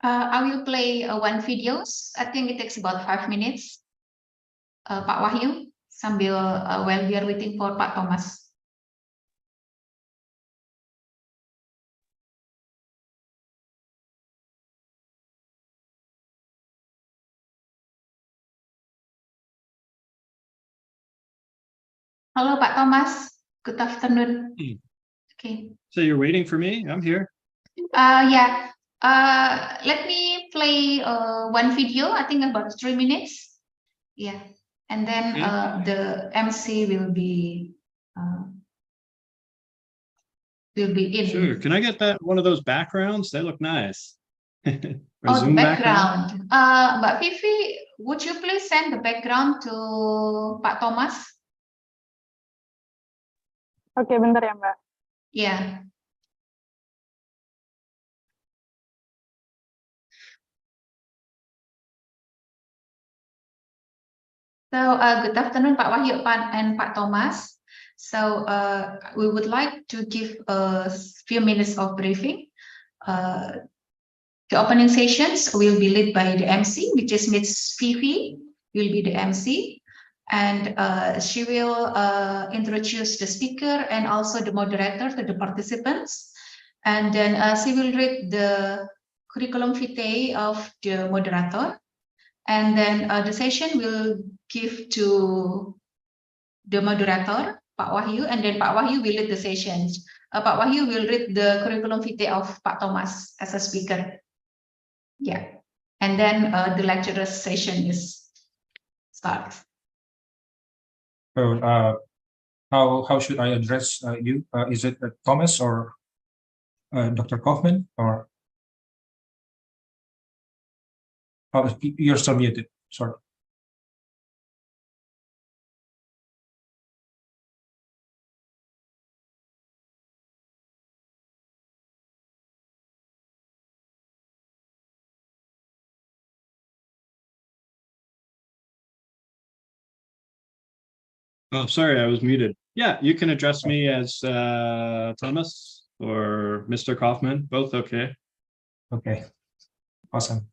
I will play one videos. I think it takes about 5 minutes. Pak Wahyu, sambil while we are waiting for Pak Thomas. Hello, Pak Thomas. Good afternoon. Okay. So you're waiting for me? I'm here. Yeah. Let me play one video. I think about 3 minutes. Yeah, and then the MC will be in. Sure. Can I get that one of those backgrounds? They look nice. Oh, the background. Mbak Vivi, would you please send the background to Pak Thomas? Oke, bentar ya, Mbak. Yeah. So, good afternoon, Pak Wahyu and Pak Thomas. So, we would like to give a few minutes of briefing. The opening sessions will be led by the MC, which is Miss Vivi, will be the MC. And she will introduce the speaker and also the moderator to the participants. And then she will read the curriculum vitae of the moderator. And then the session will give to the moderator, Pak Wahyu, and then Pak Wahyu will lead the sessions. Pak Wahyu will read the curriculum vitae of Pak Thomas as a speaker. Yeah, and then the lecturer session is starts. So, how should I address you? Is it Thomas or Dr. Kaufman or? Oh, you're still muted. Sorry. Oh, sorry, I was muted. Yeah, you can address me as Thomas or Mr. Kaufman, both okay. Okay, awesome.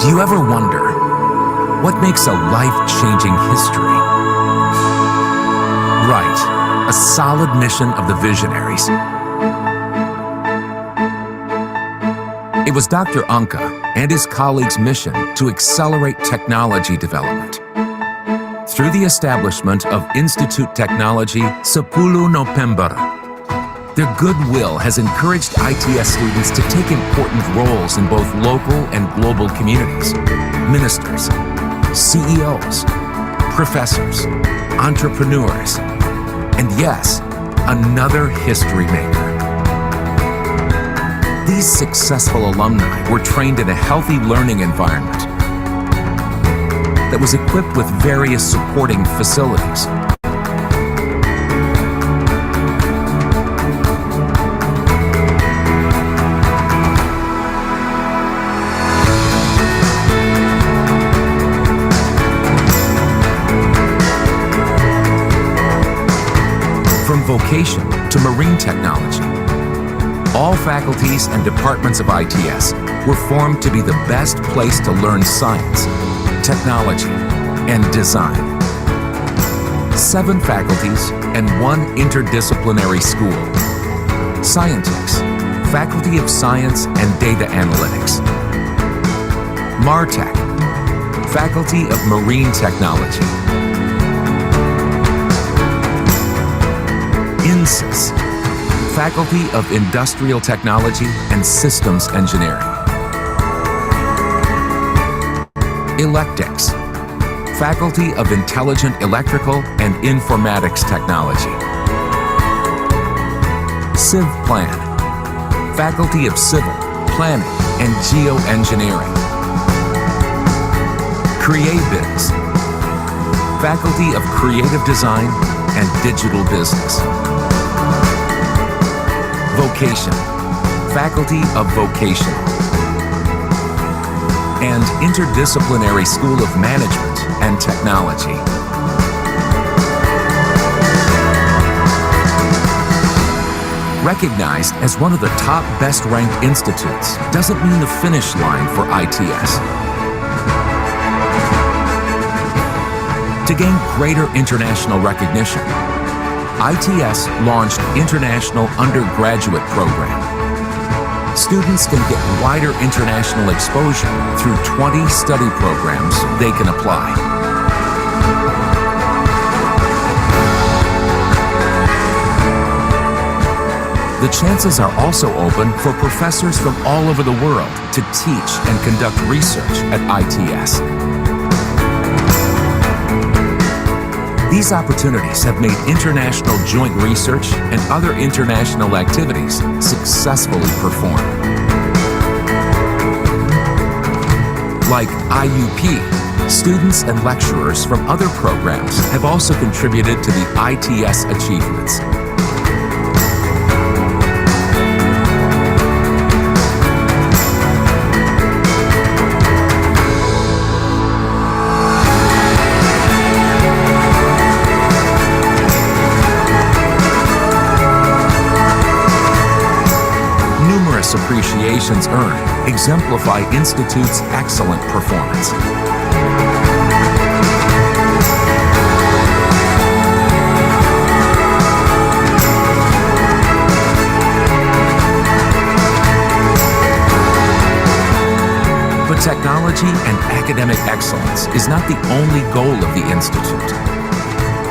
Do you ever wonder what makes a life-changing history? Right, a solid mission of the visionaries. It was Dr. Anka and his colleagues' mission to accelerate technology development. Through the establishment of Institute Technology 10 November, their goodwill has encouraged ITS students to take important roles in both local and global communities. Ministers, CEOs, professors, entrepreneurs, and yes, another history maker. These successful alumni were trained in a healthy learning environment that was equipped with various supporting facilities. vocation to marine technology. All faculties and departments of ITS were formed to be the best place to learn science, technology, and design. 7 faculties and 1 interdisciplinary school. Scientix, Faculty of Science and Data Analytics. MARTech, Faculty of Marine Technology. INSYS, Faculty of Industrial Technology and Systems Engineering. Electics, Faculty of Intelligent Electrical and Informatics Technology. CivPlan, Faculty of Civil, Planning, and Geoengineering. CreaBiz, Faculty of Creative Design and Digital Business. Vocation, Faculty of Vocational. And Interdisciplinary School of Management and Technology. Recognized as one of the top best-ranked institutes doesn't mean the finish line for ITS. To gain greater international recognition, ITS launched International Undergraduate Program. Students can get wider international exposure through 20 study programs they can apply. The chances are also open for professors from all over the world to teach and conduct research at ITS. These opportunities have made international joint research and other international activities successfully performed. Like IUP, students and lecturers from other programs have also contributed to the ITS achievements. Appreciations earned exemplify Institute's excellent performance. But technology and academic excellence is not the only goal of the Institute.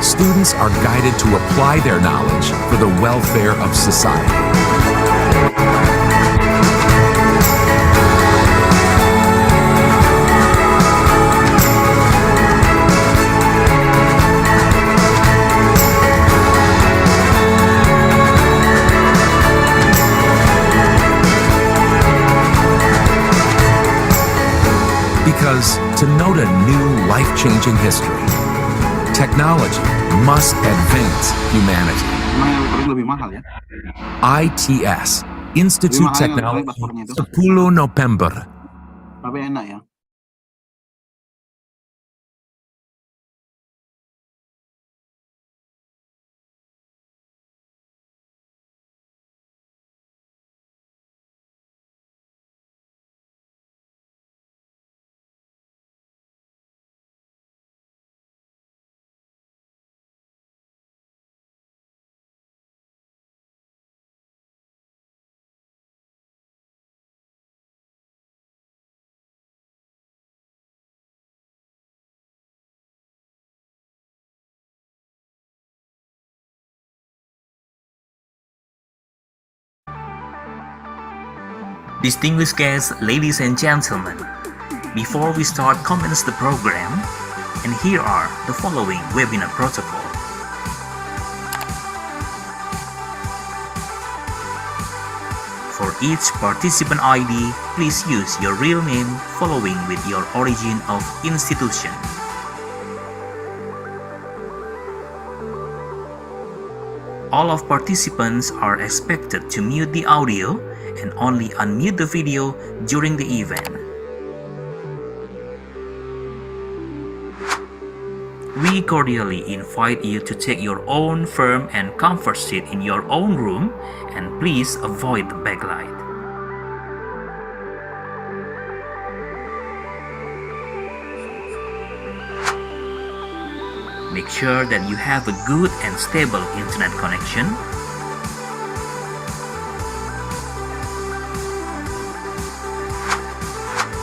Students are guided to apply their knowledge for the welfare of society. Because to note a new life-changing history, technology must advance humanity. Emang yang paling lebih mahal ya? ITS, Institute Lebih mahal yang Technology, paspornya itu. 10 November. Tapi enak ya. Distinguished guests, ladies and gentlemen, before we start commence the program, and here are the following webinar protocol. For each participant ID, please use your real name following with your origin of institution. All of participants are expected to mute the audio and only unmute the video during the event. We cordially invite you to take your own firm and comfort seat in your own room, and please avoid the backlight. Make sure that you have a good and stable internet connection.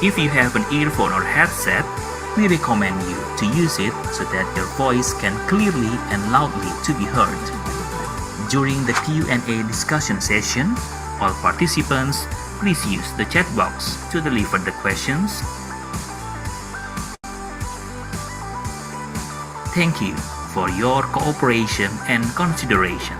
If you have an earphone or headset, we recommend you to use it so that your voice can clearly and loudly to be heard. During the Q&A discussion session, all participants, please use the chat box to deliver the questions. Thank you for your cooperation and consideration.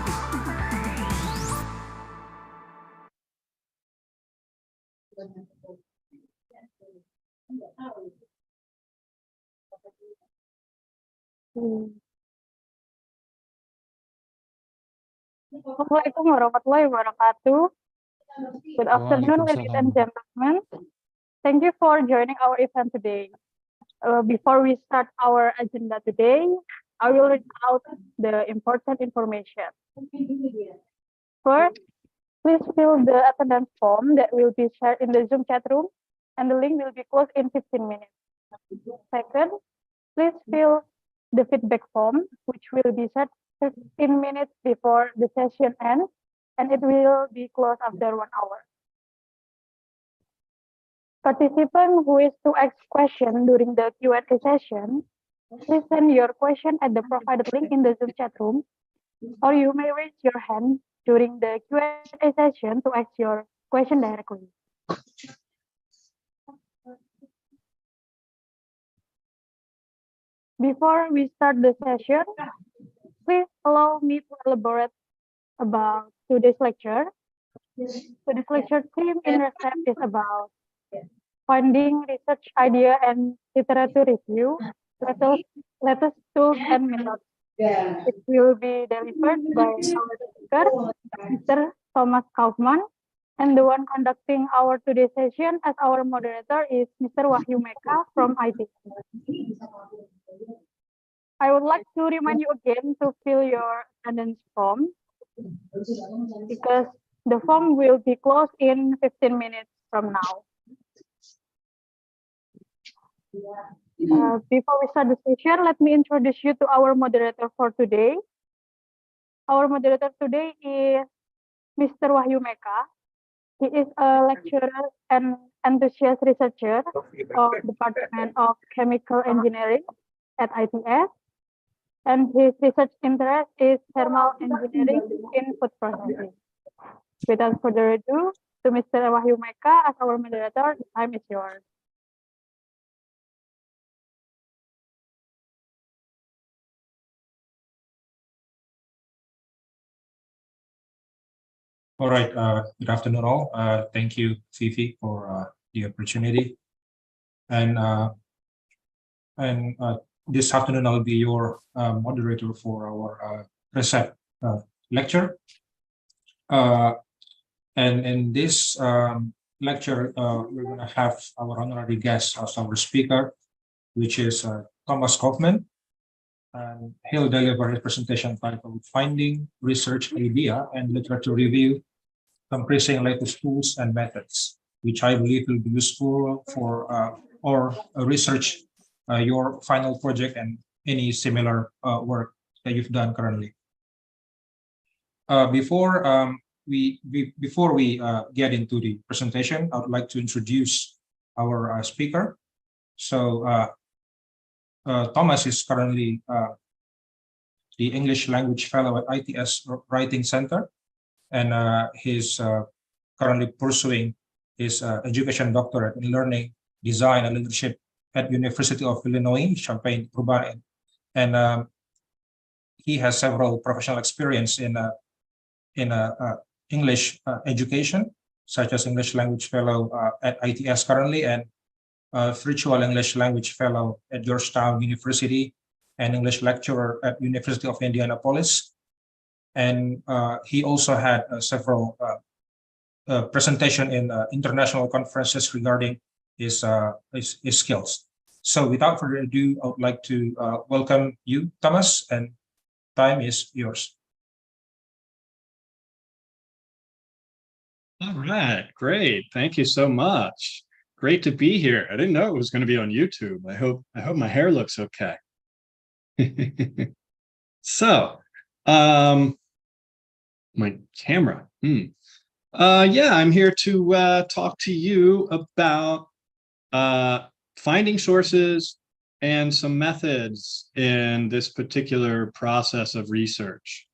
Assalamualaikum warahmatullahi wabarakatuh. Good afternoon, ladies and gentlemen. Thank you for joining our event today. Before we start our agenda today, I will read out the important information. First, please fill the attendance form that will be shared in the Zoom chat room, and the link will be closed in 15 minutes. Second, please fill the feedback form, which will be shared 15 minutes before the session ends, and it will be closed after 1 hour. Participants who wish to ask questions during the Q&A session, please send your question at the provided link in the Zoom chat room, or you may raise your hand during the Q&A session to ask your question directly. Before we start the session, please allow me to elaborate about today's lecture. Today's lecture theme in RSEP is about finding research idea and literature review, latest tools and methods. It will be delivered by our speaker, Mr. Thomas Kaufman, and the one conducting our today's session as our moderator is Mr. Wahyu Meka from IT. I would like to remind you again to fill your attendance form because the form will be closed in 15 minutes from now. Before we start the session, let me introduce you to our moderator for today. Our moderator today is Mr. Wahyu Meka. He is a lecturer and enthusiast researcher of the Department of Chemical Engineering at ITS. And his research interest is thermal engineering in food processing. Without further ado, to Mr. Wahyu Meka as our moderator, the time is yours. All right. Good afternoon, all. Thank you, Fifi, for the opportunity. And this afternoon, I'll be your moderator for our RSEP lecture. And in this lecture, we're going to have our honorary guest as our speaker, which is Thomas Kaufman. And he'll deliver his presentation titled Finding Research Idea and Literature Review, Compressing Latest Tools and Methods, which I believe will be useful for or research your final project and any similar work that you've done currently. Before we get into the presentation, I would like to introduce our speaker. So Thomas is currently the English Language Fellow at ITS Writing Center, and he's currently pursuing his education doctorate in learning, design, and leadership at University of Illinois, Champaign-Urbana, and he has several professional experience in English education, such as English Language Fellow at ITS currently, and Virtual English Language Fellow at Georgetown University, and English Lecturer at University of Indianapolis. And he also had several presentation in international conferences regarding his skills. So without further ado, I would like to welcome you, Thomas, and time is yours. All right, great. Thank you so much. Great to be here. I didn't know it was going to be on YouTube. I hope my hair looks okay. So, my camera. Yeah, I'm here to talk to you about finding sources and some methods in this particular process of research.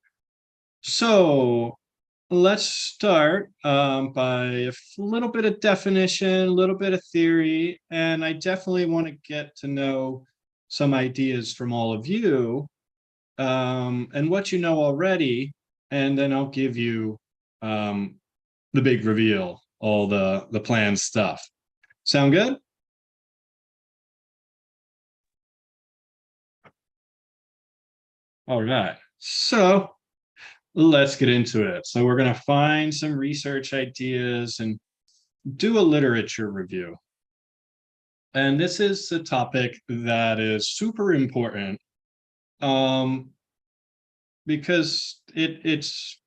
So let's start by a little bit of definition, a little bit of theory, and I definitely want to get to know some ideas from all of you and what you know already, and then I'll give you the big reveal, all the planned stuff. Sound good? All right, so let's get into it. So we're going to find some research ideas and do a literature review. And this is a topic that is super important because it's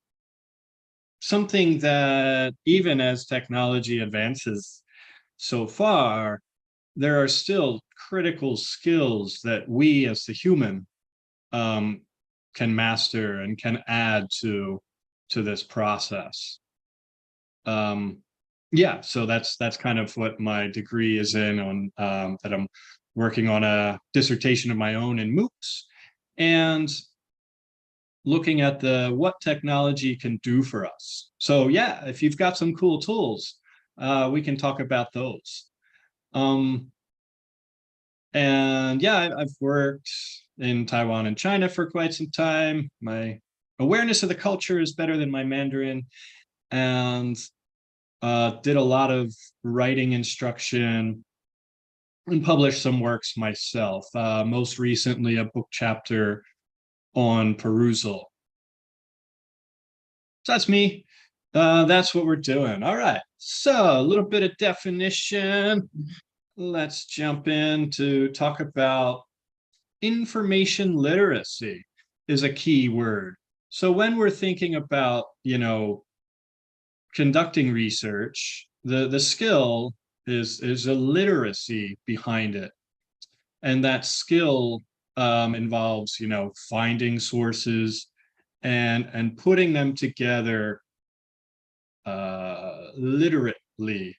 something that even as technology advances so far, there are still critical skills that we as the human can master and can add to this process. Yeah, so that's kind of what my degree is in on that I'm working on a dissertation of my own in MOOCs and looking at what technology can do for us. So yeah, if you've got some cool tools, we can talk about those. And yeah, I've worked in Taiwan and China for quite some time. My awareness of the culture is better than my Mandarin, and did a lot of writing instruction and published some works myself. Most recently, a book chapter on perusal. So that's me. That's what we're doing. All right. So a little bit of definition. Let's jump in to talk about information literacy is a key word. So when we're thinking about, conducting research, the skill is a literacy behind it. And that skill involves, finding sources and putting them together literately.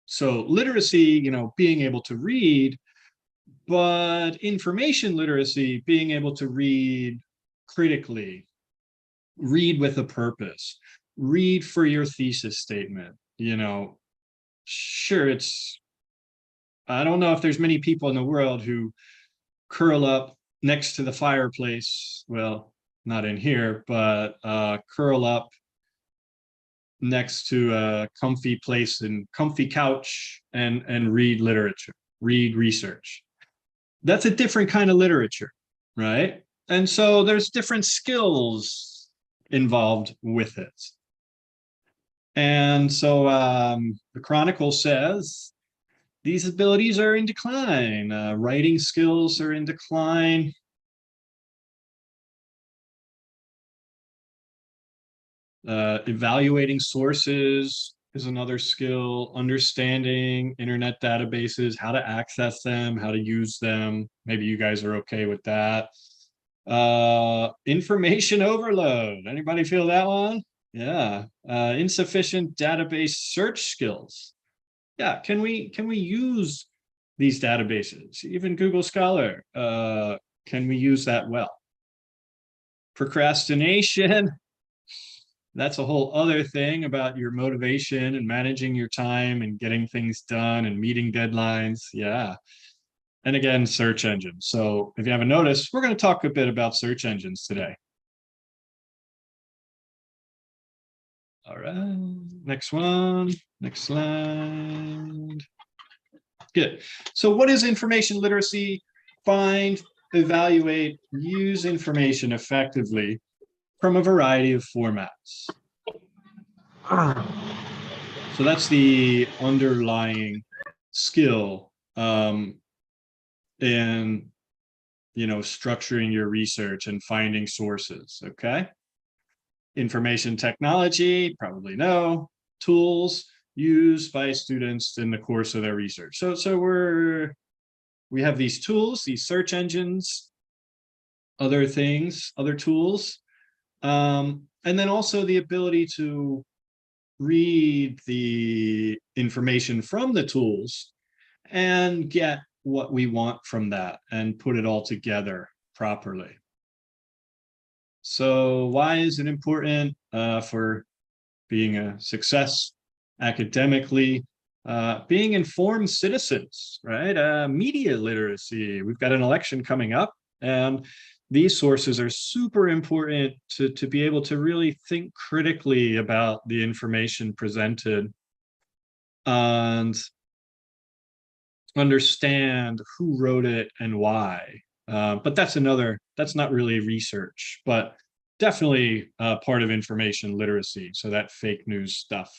So literacy, being able to read, but information literacy, being able to read critically, read with a purpose, read for your thesis statement. Sure, I don't know if there's many people in the world who curl up next to the fireplace. Well, not in here, but curl up next to a comfy place and comfy couch and read literature, read research. That's a different kind of literature, right? And so there's different skills involved with it. And so the Chronicle says these abilities are in decline. Writing skills are in decline. Evaluating sources is another skill. Understanding internet databases, how to access them, how to use them. Maybe you guys are okay with that. Information overload. Anybody feel that one? Yeah. Insufficient database search skills. Yeah. Can we use these databases? Even Google Scholar. Can we use that well? Procrastination. That's a whole other thing about your motivation and managing your time and getting things done and meeting deadlines. Yeah. And again, search engines. So if you haven't noticed, we're going to talk a bit about search engines today. All right, next one, next slide. Good. So what is information literacy? Find, evaluate, use information effectively from a variety of formats. So that's the underlying skill in, structuring your research and finding sources, okay? Information technology, probably no. Tools used by students in the course of their research. So we have these tools, these search engines, other things, other tools, and then also the ability to read the information from the tools and get what we want from that and put it all together properly. So why is it important for being a success academically? Being informed citizens, right? Media literacy. We've got an election coming up, and these sources are super important to be able to really think critically about the information presented and understand who wrote it and why. But that's not really research, but definitely part of information literacy. So that fake news stuff.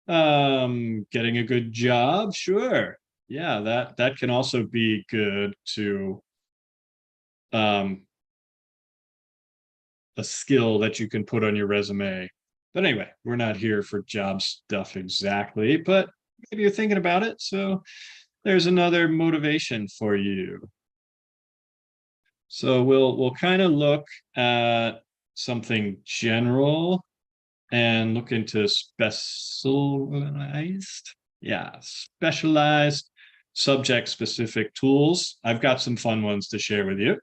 Getting a good job, sure. Yeah, that can also be good to a skill that you can put on your resume. But anyway, we're not here for job stuff exactly, but maybe you're thinking about it. So there's another motivation for you. So we'll kind of look at something general and look into specialized subject-specific tools. I've got some fun ones to share with you.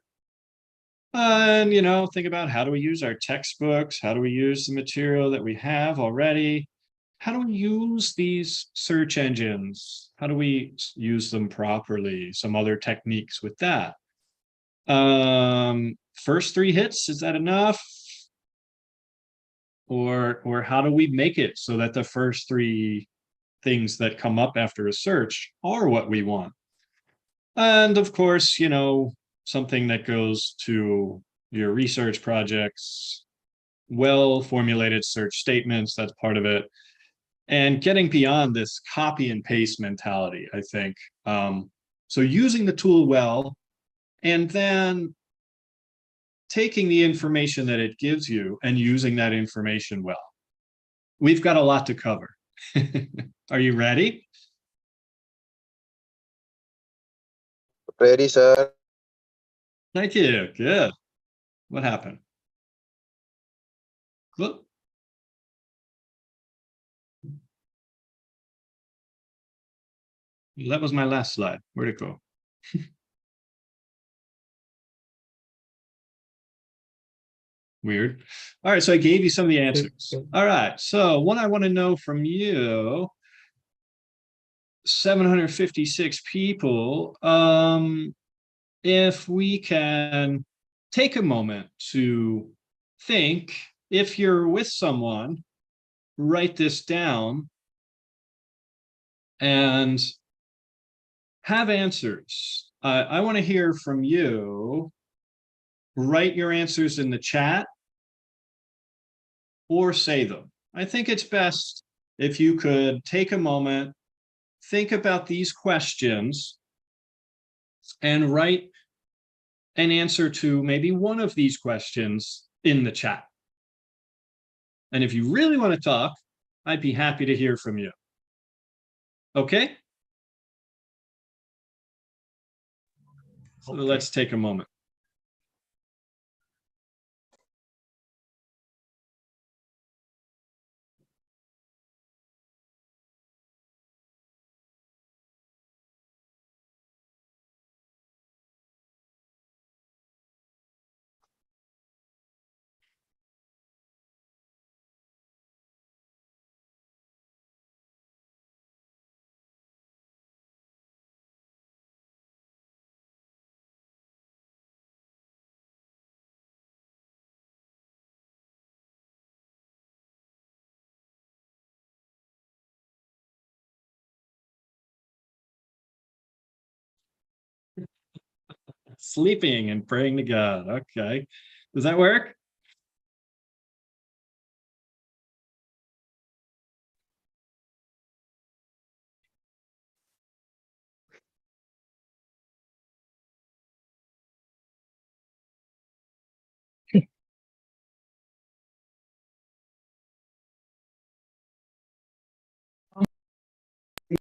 And, think about how do we use our textbooks? How do we use the material that we have already? How do we use these search engines? How do we use them properly? Some other techniques with that. First 3 hits, is that enough? Or how do we make it so that the first 3 things that come up after a search are what we want? And of course, something that goes to your research projects, well-formulated search statements, that's part of it. And getting beyond this copy and paste mentality, I think. So using the tool well, and then taking the information that it gives you and using that information well. We've got a lot to cover. Are you ready? Ready, sir. Thank you. Good. What happened? Whoop. That was my last slide. Where'd it go? Weird. All right, so I gave you some of the answers. All right, so what I want to know from you, 756 people, if we can take a moment to think, if you're with someone, write this down and have answers. I want to hear from you. Write your answers in the chat or say them. I think it's best if you could take a moment, think about these questions, and write an answer to maybe one of these questions in the chat. And if you really want to talk, I'd be happy to hear from you. Okay? So let's take a moment. Sleeping and praying to God. Okay. Does that work? Watch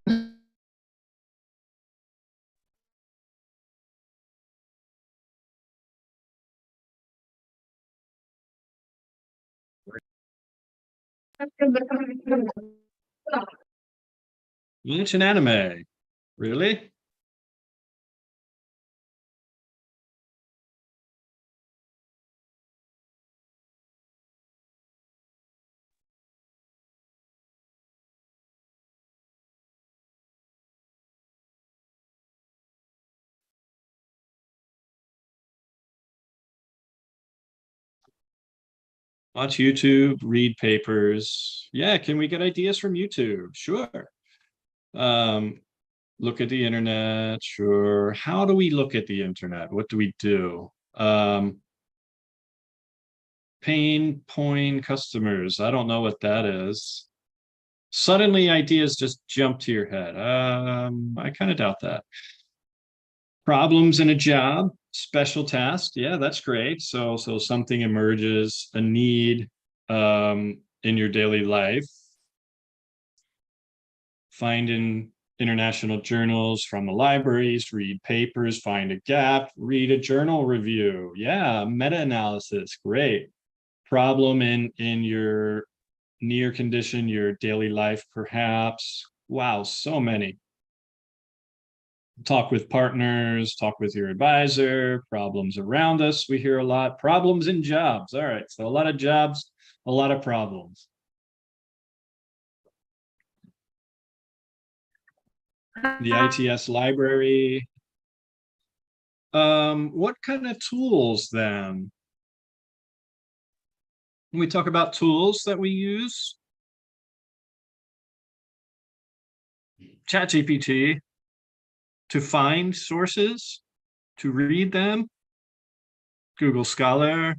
an anime. Really? Watch YouTube, read papers. Yeah, can we get ideas from YouTube? Sure. Look at the internet. Sure. How do we look at the internet? What do we do? Pain point customers. I don't know what that is. Suddenly ideas just jump to your head. I kind of doubt that. Problems in a job, special task. Yeah, that's great. So something emerges, a need in your daily life. Find in international journals from the libraries, read papers, find a gap, read a journal review. Yeah, meta-analysis, great. Problem in your near condition, your daily life, perhaps. Wow, so many. Talk with partners, talk with your advisor, problems around us. We hear a lot, problems in jobs. All right, so a lot of jobs, a lot of problems. The ITS library. What kind of tools then? When we talk about tools that we use, ChatGPT, to find sources, to read them, Google Scholar.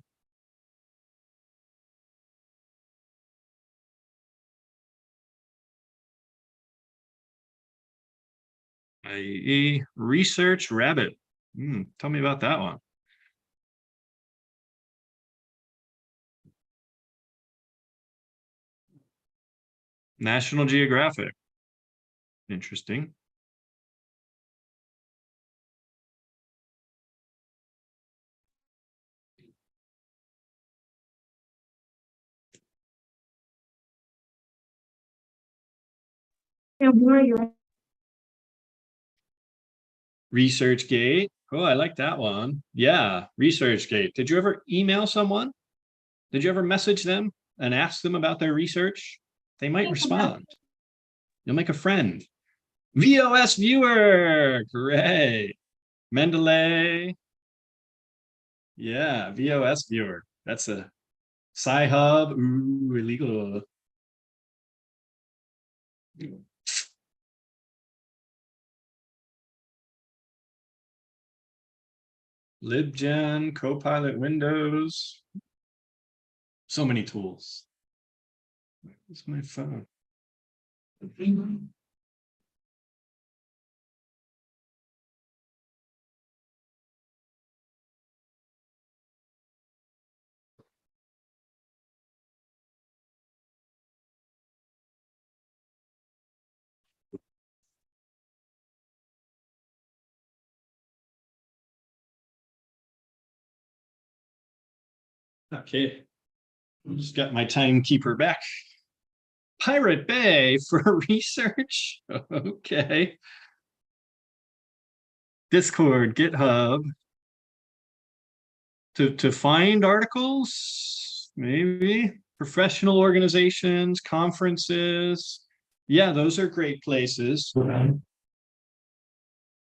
IE Research Rabbit. Tell me about that one. National Geographic. Interesting. ResearchGate. Oh, I like that one. Yeah, ResearchGate. Did you ever email someone? Did you ever message them and ask them about their research? They might respond. You'll make a friend. VOS Viewer. Great. Mendeley. Yeah, VOS Viewer. That's a Sci-Hub. Ooh, illegal. LibGen, Copilot Windows. So many tools. Where's my phone? Okay, just got my timekeeper back. Pirate Bay for research. Okay. Discord, GitHub. To find articles, maybe. Professional organizations, conferences. Yeah, those are great places.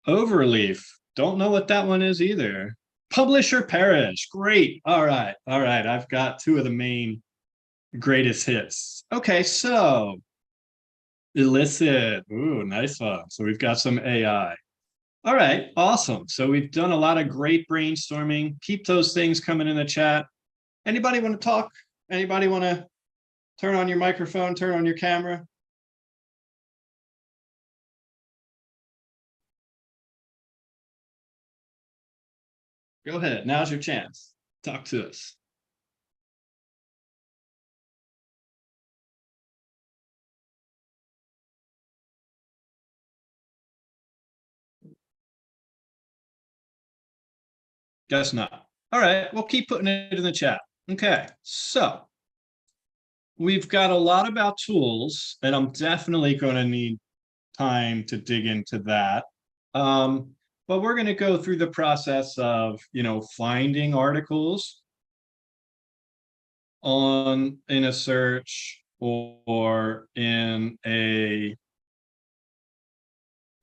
Overleaf. Don't know what that one is either. Publish or perish. Great. All right. All right. I've got two of the main greatest hits. Okay, so Elicit. Ooh, nice one. So we've got some AI. All right, awesome. So we've done a lot of great brainstorming. Keep those things coming in the chat. Anybody want to talk? Anybody want to turn on your microphone, turn on your camera? Go ahead. Now's your chance. Talk to us. Guess not. All right, we'll keep putting it in the chat. Okay, so we've got a lot about tools, and I'm definitely going to need time to dig into that. But we're going to go through the process of, finding articles in a search or in a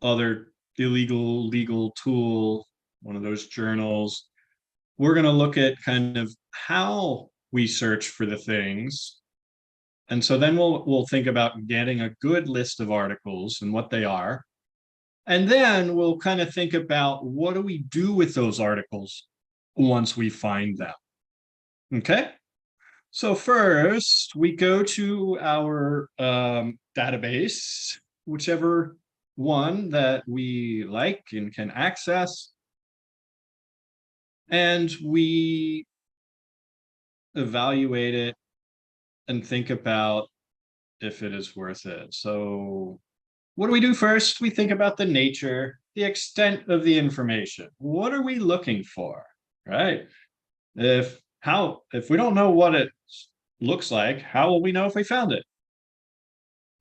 other legal tool, one of those journals. We're going to look at kind of how we search for the things. And so then we'll think about getting a good list of articles and what they are. And then we'll kind of think about what do we do with those articles once we find them. Okay. So first we go to our database, whichever one that we like and can access. And we evaluate it and think about if it is worth it. So what do we do first? We think about the nature, the extent of the information. What are we looking for, right? If we don't know what it looks like, how will we know if we found it?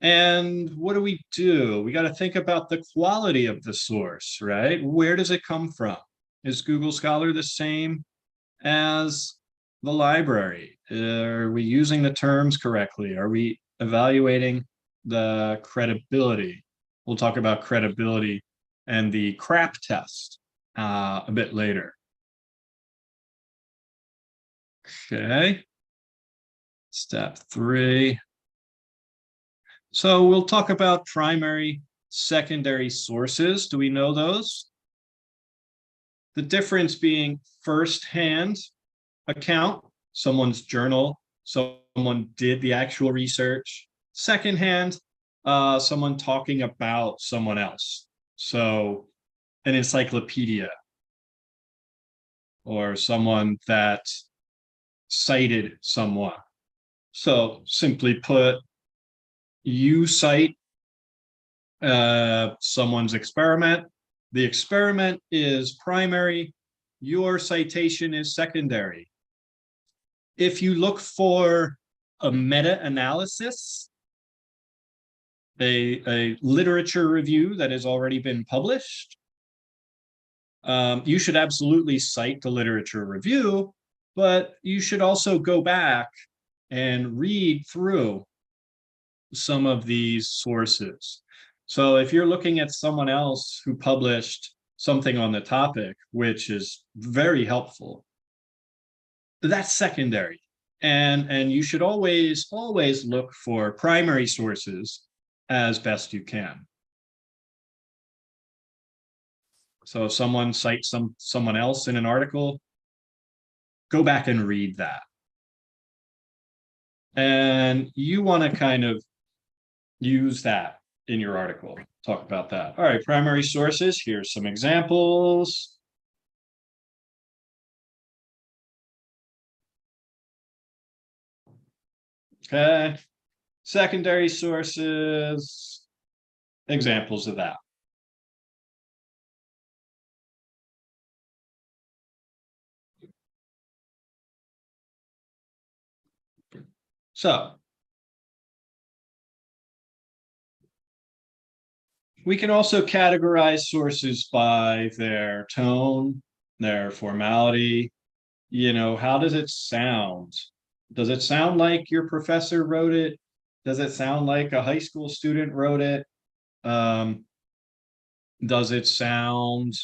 And what do? We got to think about the quality of the source, right? Where does it come from? Is Google Scholar the same as the library? Are we using the terms correctly? Are we evaluating the credibility? We'll talk about credibility and the CRAP test a bit later. Okay. Step 3. So we'll talk about primary, secondary sources. Do we know those? The difference being first-hand account, someone's journal, someone did the actual research. Second-hand, someone talking about someone else. So an encyclopedia or someone that cited someone. So simply put, you cite someone's experiment. The experiment is primary. Your citation is secondary. If you look for a meta-analysis, a literature review that has already been published, you should absolutely cite the literature review, but you should also go back and read through some of these sources. So if you're looking at someone else who published something on the topic, which is very helpful, that's secondary. And you should always look for primary sources as best you can. So if someone cites someone else in an article, go back and read that. And you want to kind of use that in your article. Talk about that. All right, primary sources. Here's some examples. Okay. Secondary sources. Examples of that. So we can also categorize sources by their tone, their formality. How does it sound? Does it sound like your professor wrote it? Does it sound like a high school student wrote it? Does it sound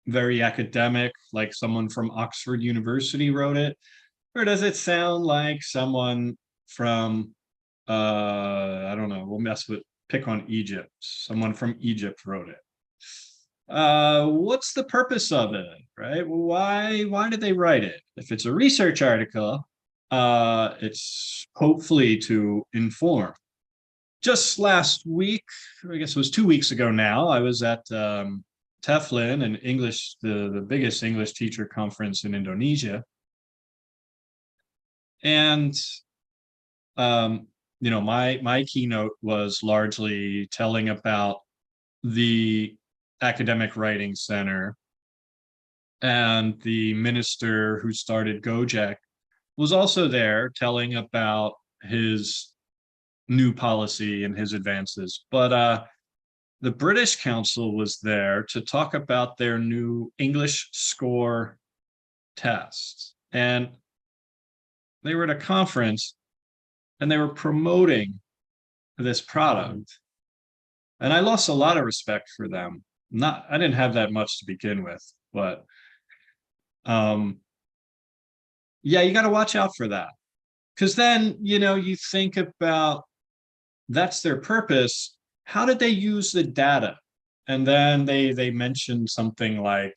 very academic, like someone from Oxford University wrote it? Or does it sound like someone from, I don't know, pick on Egypt. Someone from Egypt wrote it. What's the purpose of it, right? Why did they write it? If it's a research article, it's hopefully to inform. Just last week, I guess it was 2 weeks ago now, I was at Teflon, an English, the biggest English teacher conference in Indonesia. And my keynote was largely telling about the Academic Writing Center and the minister who started Gojek was also there telling about his new policy and his advances. But the British Council was there to talk about their new English score test. And they were at a conference and they were promoting this product. And I lost a lot of respect for them. I didn't have that much to begin with, but yeah, you got to watch out for that. Because then, you think about that's their purpose. How did they use the data? And then they mentioned something like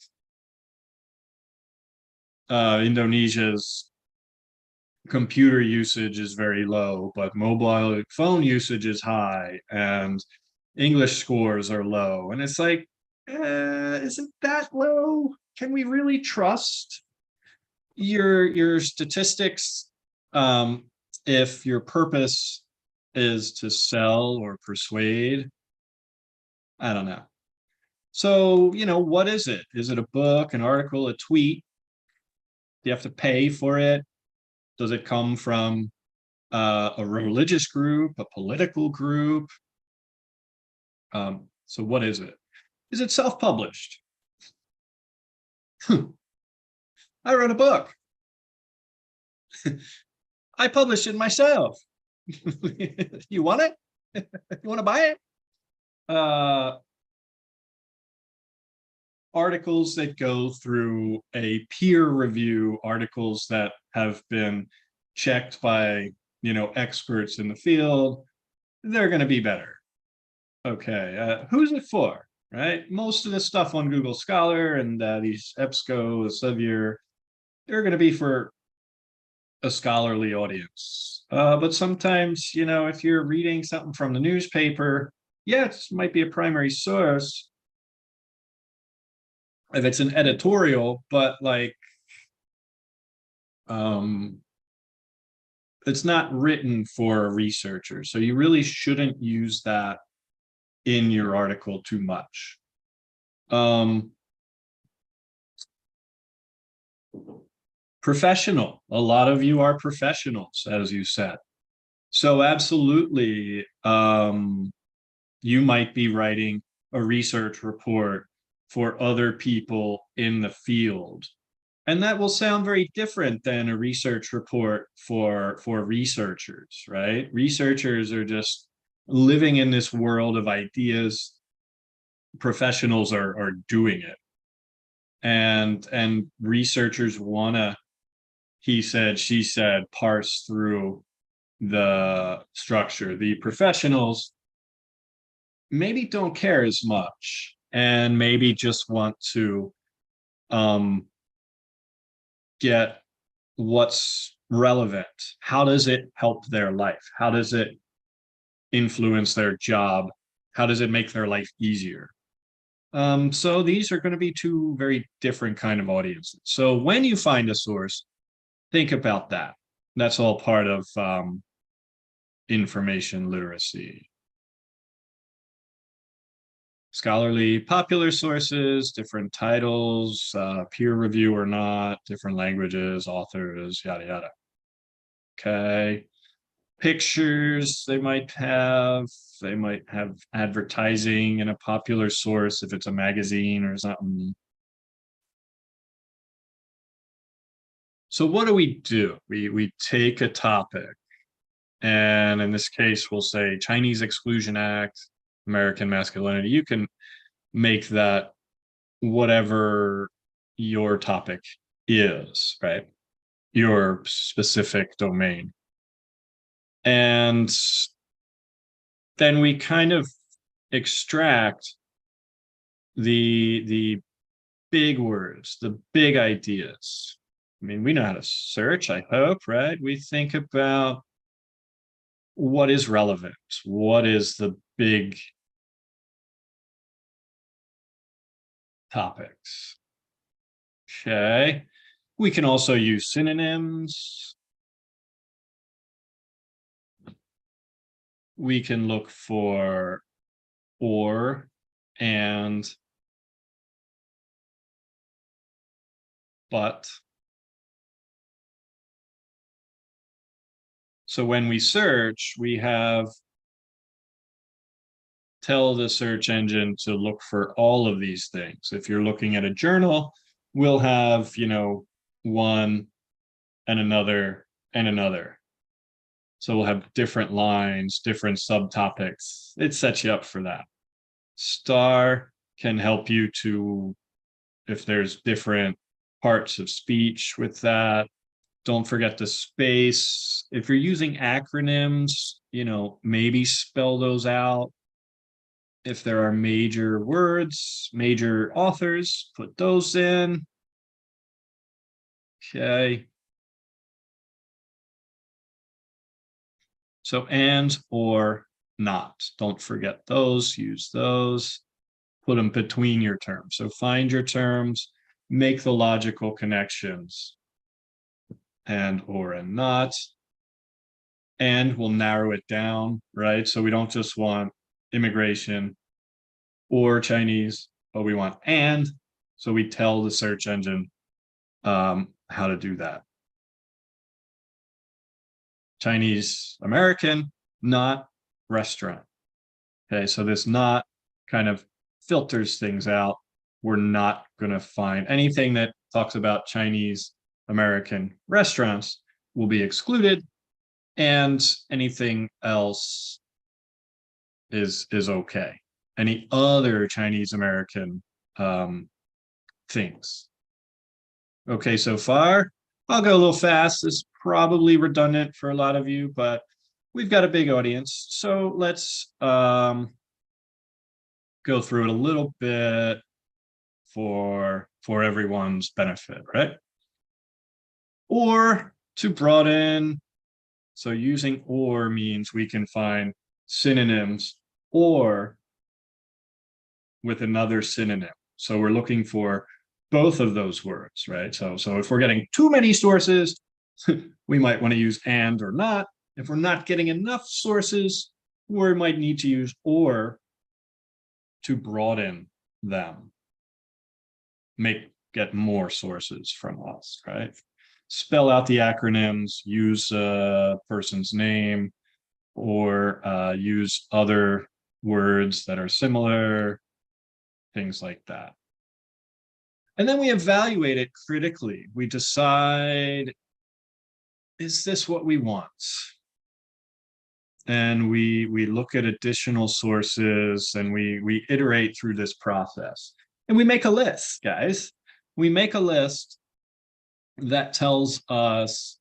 Indonesia's computer usage is very low, but mobile phone usage is high, and English scores are low. And it's like, isn't that low? Can we really trust your statistics if your purpose is to sell or persuade? I don't know. So, what is it? Is it a book, an article, a tweet? Do you have to pay for it? Does it come from a religious group, a political group? So what is it? Is it self-published? I wrote a book. I published it myself. You want it? You want to buy it? Articles that go through a peer review, articles that have been checked by, experts in the field, they're going to be better. Okay, who's it for, right? Most of the stuff on Google Scholar and these EBSCO, Elsevier, they're going to be for a scholarly audience. But sometimes, if you're reading something from the newspaper, yeah, it might be a primary source if it's an editorial, but it's not written for a researcher. So you really shouldn't use that in your article too much. Professional. A lot of you are professionals, as you said. So absolutely, you might be writing a research report for other people in the field. And that will sound very different than a research report for researchers, right? Researchers are just living in this world of ideas. Professionals are doing it. And researchers want to, he said, she said, parse through the structure. The professionals maybe don't care as much and maybe just want to get what's relevant. How does it help their life? How does it influence their job? How does it make their life easier? So these are going to be two very different kind of audiences. So when you find a source, think about that. That's all part of information literacy. Scholarly popular sources, different titles, peer review or not, different languages, authors, yada, yada. Okay. Pictures they might have advertising in a popular source if it's a magazine or something. So what do? We take a topic, and in this case, we'll say Chinese Exclusion Act, American masculinity. You can make that whatever your topic is, right? Your specific domain. And then we kind of extract the big words, the big ideas. I mean, we know how to search, I hope, right? We think about what is relevant, what is the big topics. Okay. We can also use synonyms. We can look for or, and, but. So when we search, we have tell the search engine to look for all of these things. If you're looking at a journal, we'll have, you know, one and another and another. So we'll have different lines, different subtopics. It sets you up for that. Star can help you to, if there's different parts of speech with that. Don't forget the space. If you're using acronyms, you know, maybe spell those out. If there are major words, major authors, put those in. Okay. So and or not. Don't forget those, use those, put them between your terms. So find your terms, make the logical connections. And or and not. And we'll narrow it down, right? So we don't just want immigration or Chinese, but we want and. So we tell the search engine how to do that. Chinese American, not restaurant. Okay, so this not kind of filters things out. We're not going to find anything that talks about Chinese American restaurants will be excluded, and anything else is okay. Any other Chinese American things. Okay, so far, I'll go a little fast. It's probably redundant for a lot of you, but we've got a big audience. So let's go through it a little bit for everyone's benefit, right? Or to broaden, so using or means we can find synonyms or with another synonym. So we're looking for both of those words, right? So if we're getting too many sources, we might want to use and or not. If we're not getting enough sources, we might need to use or to broaden them, get more sources from us, right? Spell out the acronyms, use a person's name, or use other words that are similar, things like that. And then we evaluate it critically. We decide, is this what we want? And we look at additional sources and we iterate through this process. And we make a list, guys. We make a list that tells us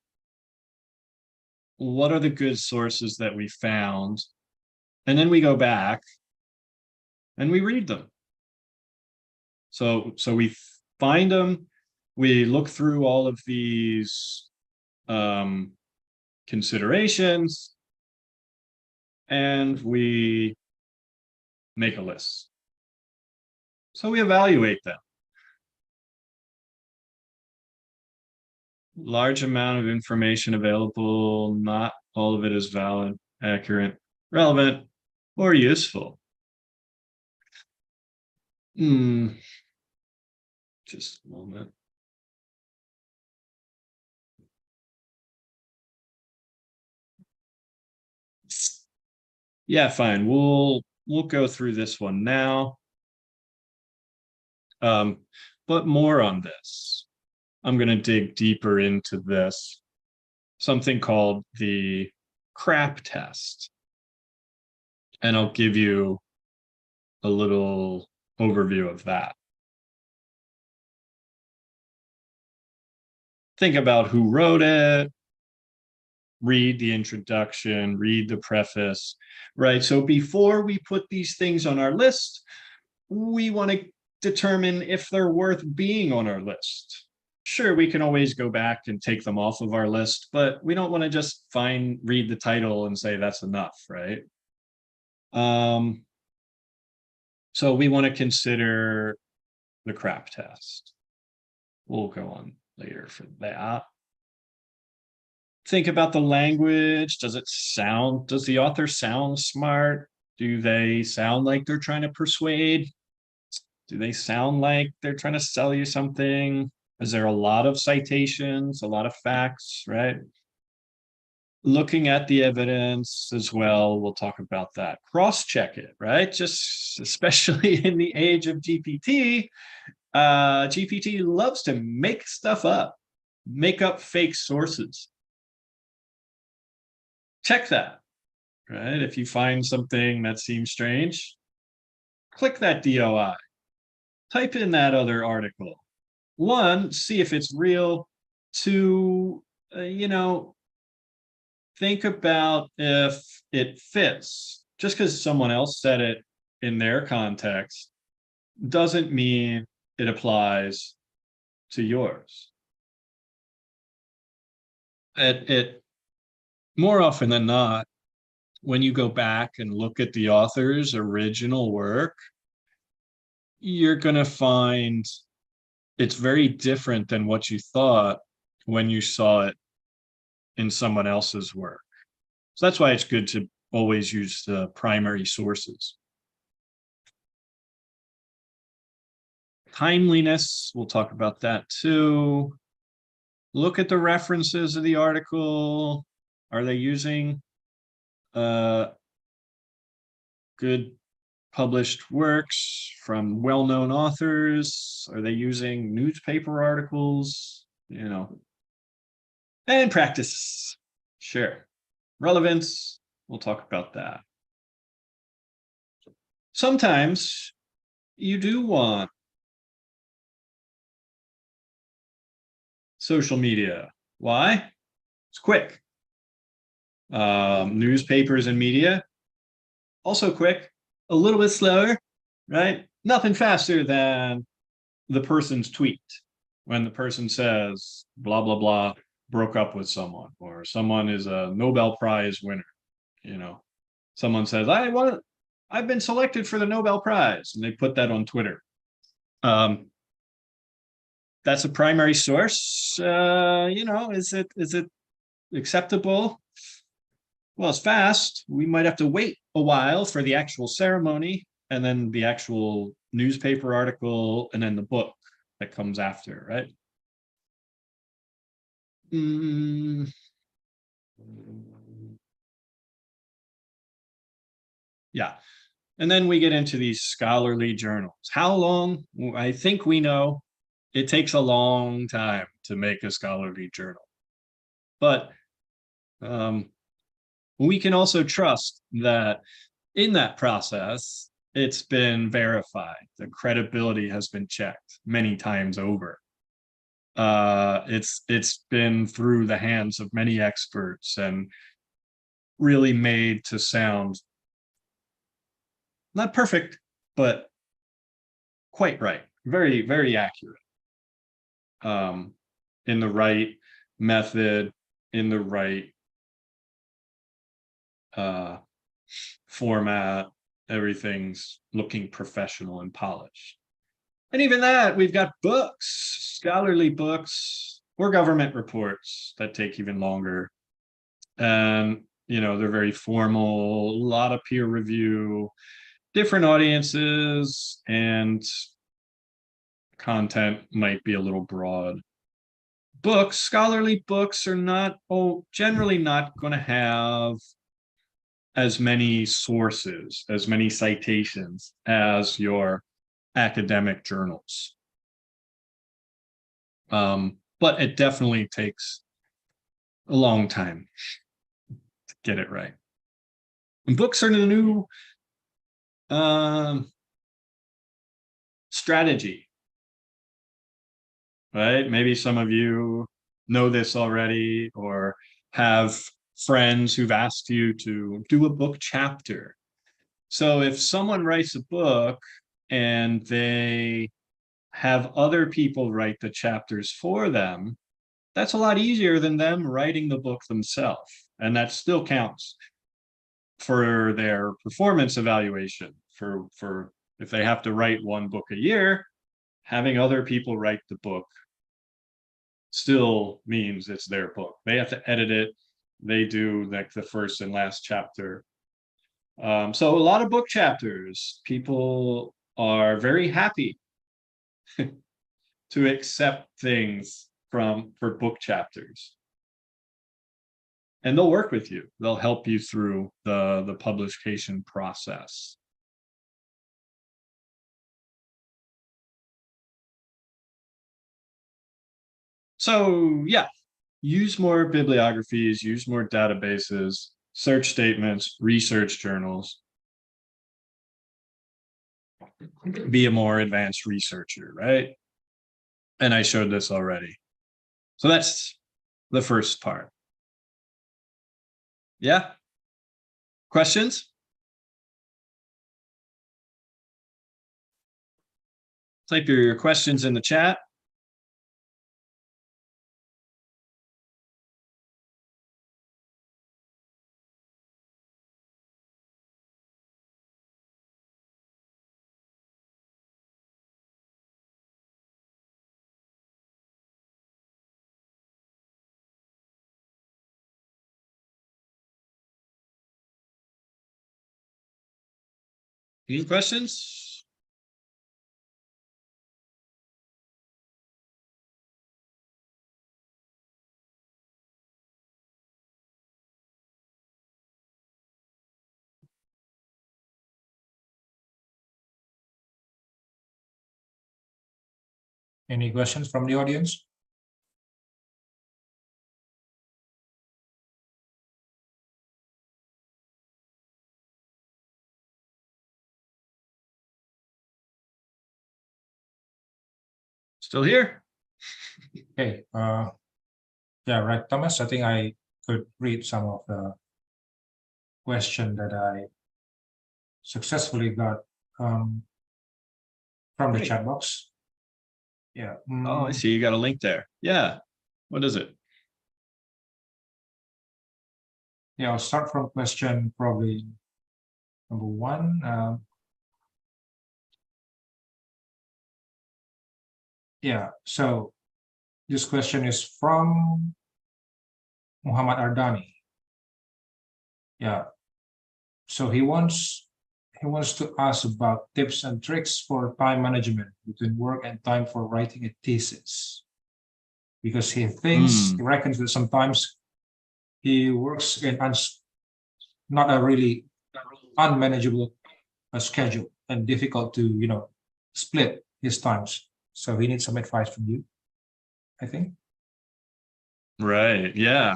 what are the good sources that we found. And then we go back and we read them. So we find them, we look through all of these considerations, and we make a list. So we evaluate them. Large amount of information available, not all of it is valid, accurate, relevant, or useful. Just a moment. Yeah, fine. We'll go through this one now. But more on this. I'm going to dig deeper into this, something called the CRAP test. And I'll give you a little overview of that. Think about who wrote it, read the introduction, read the preface, right? So before we put these things on our list, we want to determine if they're worth being on our list. Sure, we can always go back and take them off of our list, but we don't want to just read the title and say that's enough, right? So we want to consider the CRAP test. We'll go on later for that. Think about the language. Does the author sound smart? Do they sound like they're trying to persuade? Do they sound like they're trying to sell you something? Is there a lot of citations, a lot of facts, right? Looking at the evidence as well, we'll talk about that. Cross-check it, right? Just especially in the age of GPT, GPT loves to make stuff up, make up fake sources. Check that, right? If you find something that seems strange, click that DOI, type in that other article. One, see if it's real. Two, think about if it fits. Just because someone else said it in their context doesn't mean it applies to yours. It more often than not, when you go back and look at the author's original work, you're going to find it's very different than what you thought when you saw it in someone else's work. So that's why it's good to always use the primary sources. Timeliness, we'll talk about that too. Look at the references of the article. Are they using good published works from well-known authors? Are they using newspaper articles? And practice. Sure. Relevance, we'll talk about that. Sometimes you do want social media. Why? It's quick. Newspapers and media, also quick, a little bit slower, right? Nothing faster than the person's tweet when the person says, blah, blah, blah, broke up with someone, or someone is a Nobel Prize winner. Someone says, I've been selected for the Nobel Prize, and they put that on Twitter. That's a primary source. Is it acceptable? Well, it's fast. We might have to wait a while for the actual ceremony, and then the actual newspaper article, and then the book that comes after, right? Yeah. And then we get into these scholarly journals. How long? I think we know it takes a long time to make a scholarly journal. But we can also trust that in that process, it's been verified. The credibility has been checked many times over. It's been through the hands of many experts and really made to sound not perfect, but quite right. Very, very accurate. In the right method, in the right format, everything's looking professional and polished. And even that, we've got books, scholarly books, or government reports that take even longer. And, they're very formal, a lot of peer review, different audiences, and content might be a little broad. Books, scholarly books are generally not going to have as many sources, as many citations as your academic journals. But it definitely takes a long time to get it right. And books are the new strategy, right? Maybe some of you know this already, or have friends who've asked you to do a book chapter. So if someone writes a book and they have other people write the chapters for them, that's a lot easier than them writing the book themselves. And that still counts for their performance evaluation. For if they have to write one book a year, having other people write the book still means it's their book. They have to edit it. They do like the first and last chapter. So a lot of book chapters, people are very happy to accept things for book chapters. And they'll work with you. They'll help you through the publication process. So yeah, use more bibliographies, use more databases, search statements, research journals. Be a more advanced researcher, right? And I showed this already. So that's the first part. Yeah? Questions? Type your questions in the chat. Any questions? Any questions from the audience? Still here? Okay. Yeah, right, Thomas. I think I could read some of the question that I successfully got from the Great. chat box. Yeah. Oh, I see. You got a link there. Yeah. What is it? Yeah, I'll start from question probably number 1. Yeah, so this question is from Muhammad Ardani. Yeah, so he wants to ask about tips and tricks for time management between work and time for writing a thesis, because he thinks, he reckons that sometimes he works in not a really unmanageable schedule and difficult to split his times. So he needs some advice from you, I think. Right. Yeah.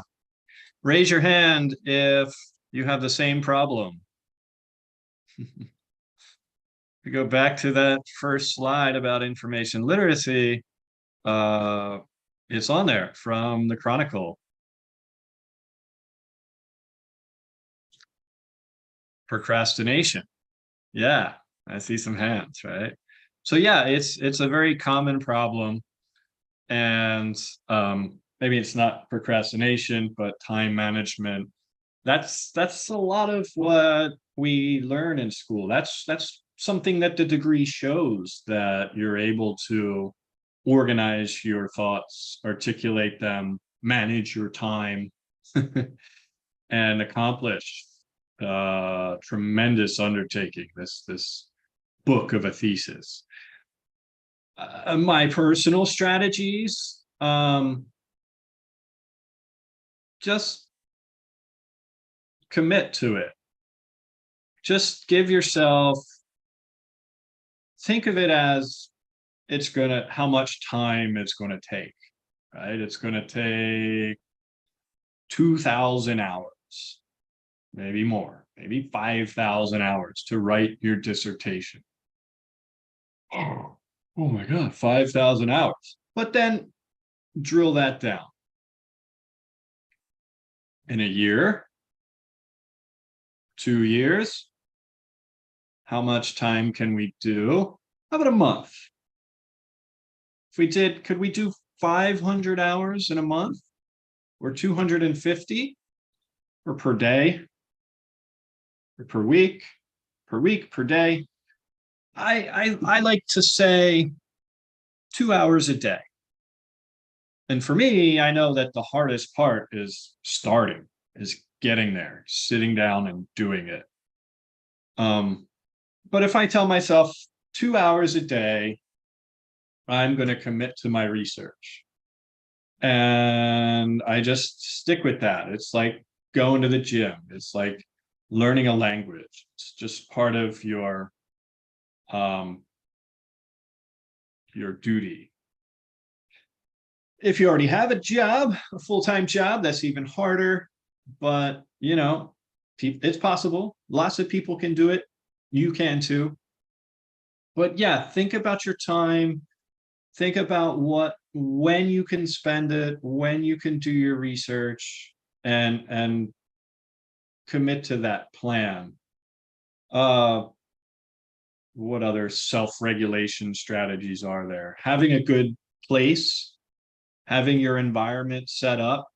Raise your hand if you have the same problem. We go back to that first slide about information literacy. It's on there from the Chronicle. Procrastination. Yeah, I see some hands, right? So yeah, it's a very common problem. And maybe it's not procrastination, but time management. That's a lot of what we learn in school. That's something that the degree shows, that you're able to organize your thoughts, articulate them, manage your time, and accomplish tremendous undertaking, this book of a thesis. My personal strategies, just commit to it. Just give yourself, think of it as how much time it's going to take, right? It's going to take 2,000 hours, maybe more, maybe 5,000 hours to write your dissertation. Oh my God, 5,000 hours. But then drill that down. In a year, 2 years, how much time can we do? How about a month? If we did, could we do 500 hours in a month, or 250, or per day, or per week, per day? I like to say 2 hours a day. And for me, I know that the hardest part is starting, is getting there, sitting down and doing it. But if I tell myself 2 hours a day, I'm going to commit to my research. And I just stick with that. It's like going to the gym. It's like learning a language. It's just part of your duty. If you already have a job, a full-time job, that's even harder. But, you know, it's possible. Lots of people can do it. You can too. But yeah, think about your time. Think about when you can spend it, when you can do your research, and commit to that plan. What other self-regulation strategies are there? Having a good place, having your environment set up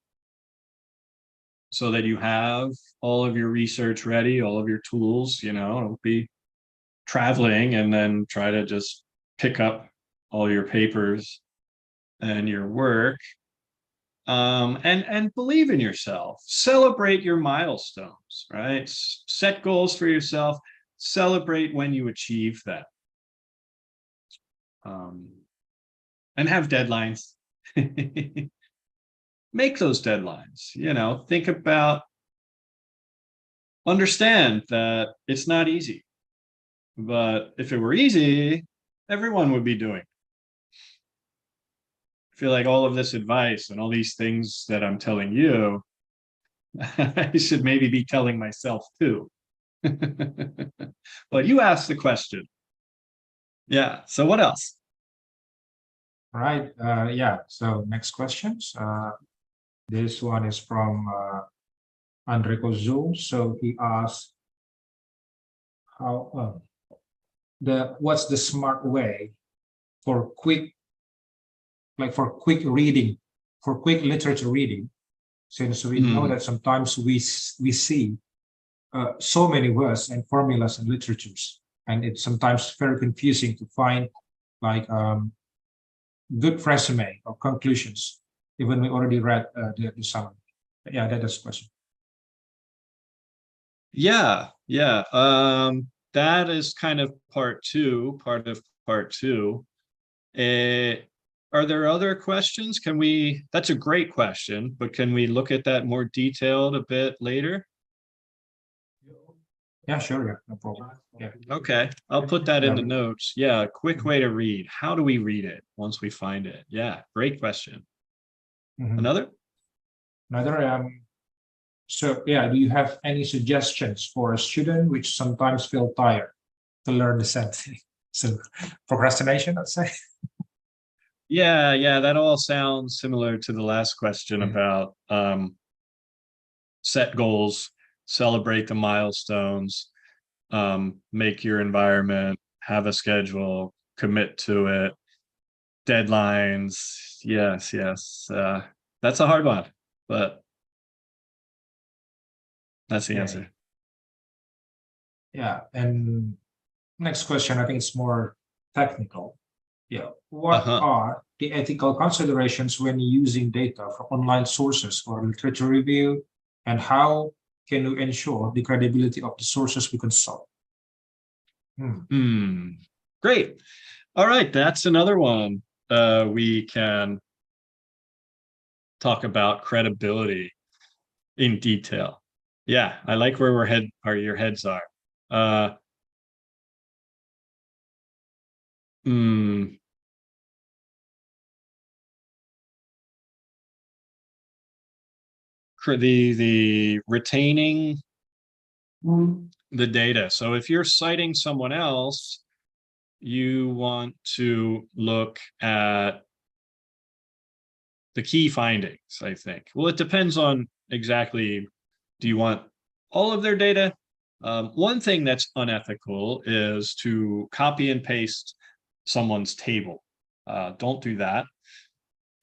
so that you have all of your research ready, all of your tools, you know, don't be traveling and then try to just pick up all your papers and your work. And believe in yourself, celebrate your milestones, right? Set goals for yourself, celebrate when you achieve that. And have deadlines. Make those deadlines, you know, think about, understand that it's not easy, but if it were easy, everyone would be doing it. I feel like all of this advice and all these things that I'm telling you, I should maybe be telling myself too. But you asked the question. Yeah, so what else? All right. Yeah. So next questions. This one is from Enrico Zoom. So he asks, how what's the smart way for quick reading, for quick literature reading, since we know that sometimes we see so many words and formulas and literatures, and it's sometimes very confusing to find like good resume or conclusions, even we already read the summary. But yeah, that is the question. Yeah. That is kind of part of part two. Are there other questions? That's a great question, but can we look at that more detailed a bit later? Yeah, sure. Yeah, no problem. Yeah. Okay, I'll put that in the notes. Yeah, quick way to read. How do we read it once we find it? Yeah, great question. Another? So yeah, do you have any suggestions for a student which sometimes feel tired to learn the same thing? So procrastination, let's say. Yeah, that all sounds similar to the last question about set goals, celebrate the milestones, make your environment, have a schedule, commit to it, deadlines. Yes. That's a hard one, but that's the answer. Yeah, and next question, I think it's more technical. Yeah, what are the ethical considerations when using data from online sources for literature review, and how can we ensure the credibility of the sources we consult? Great. All right, that's another one. We can talk about credibility in detail. Yeah, I like where your heads are. The retaining the data. So if you're citing someone else, you want to look at the key findings, I think. Well, it depends on exactly, do you want all of their data? One thing that's unethical is to copy and paste someone's table. Don't do that.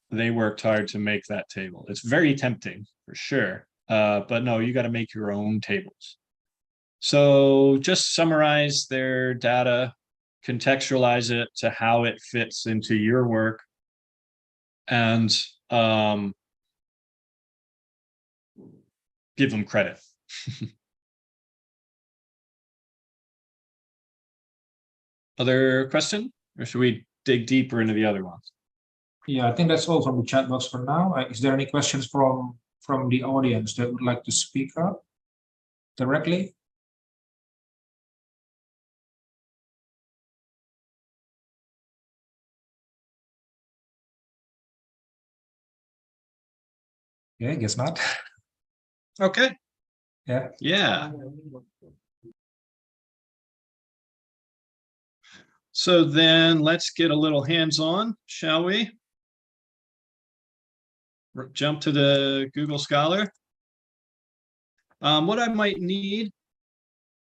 They worked hard to make that table. It's very tempting for sure. But no, you got to make your own tables. So just summarize their data, contextualize it to how it fits into your work, and give them credit. Other question, or should we dig deeper into the other ones. Yeah, I think that's all from the chat box for now. Is there any questions from the audience that would like to speak up directly? Yeah, I guess not. Okay. Yeah. Yeah. So then let's get a little hands-on, shall we? Jump to the Google Scholar. What I might need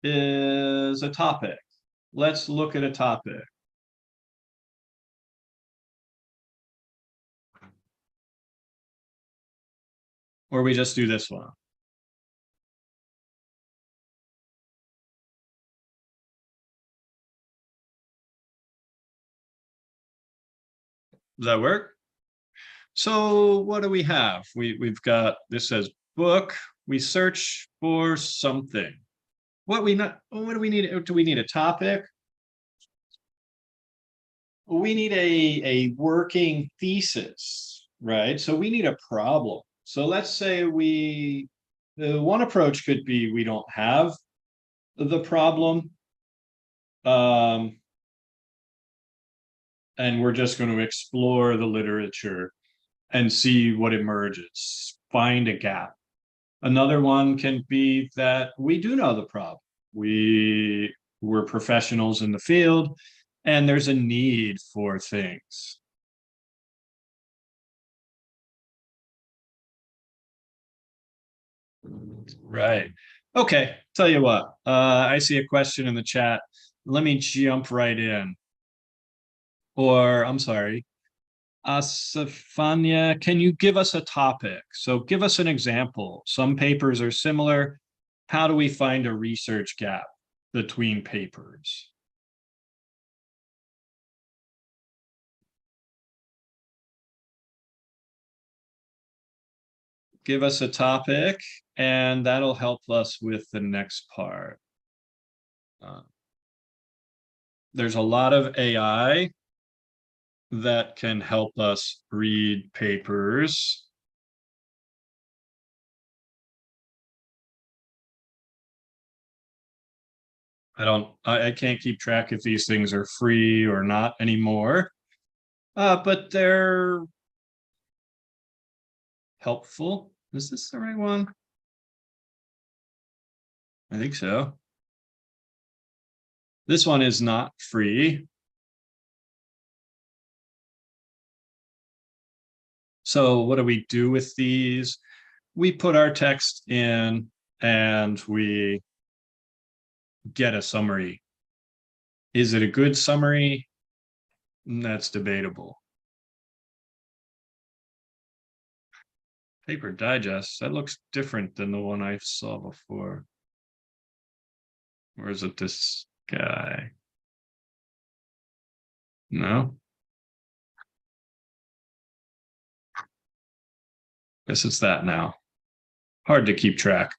is a topic. Let's look at a topic. Or we just do this one. Does that work? So what do we have? We've got, this says book. We search for something. What do we need? Do we need a topic? We need a working thesis, right? So we need a problem. So let's say the one approach could be we don't have the problem. And we're just going to explore the literature and see what emerges, find a gap. Another one can be that we do know the problem. We're professionals in the field, and there's a need for things. Right. Okay, tell you what, I see a question in the chat. Let me jump right in. Or, I'm sorry, Asafania, can you give us a topic? So give us an example. Some papers are similar. How do we find a research gap between papers? Give us a topic, and that'll help us with the next part. There's a lot of AI that can help us read papers. I can't keep track if these things are free or not anymore, but they're helpful. Is this the right one? I think so. This one is not free. So what do we do with these? We put our text in and we get a summary. Is it a good summary? That's debatable. Paper Digest, that looks different than the one I saw before. Or is it this guy? No? Guess it's that now. Hard to keep track.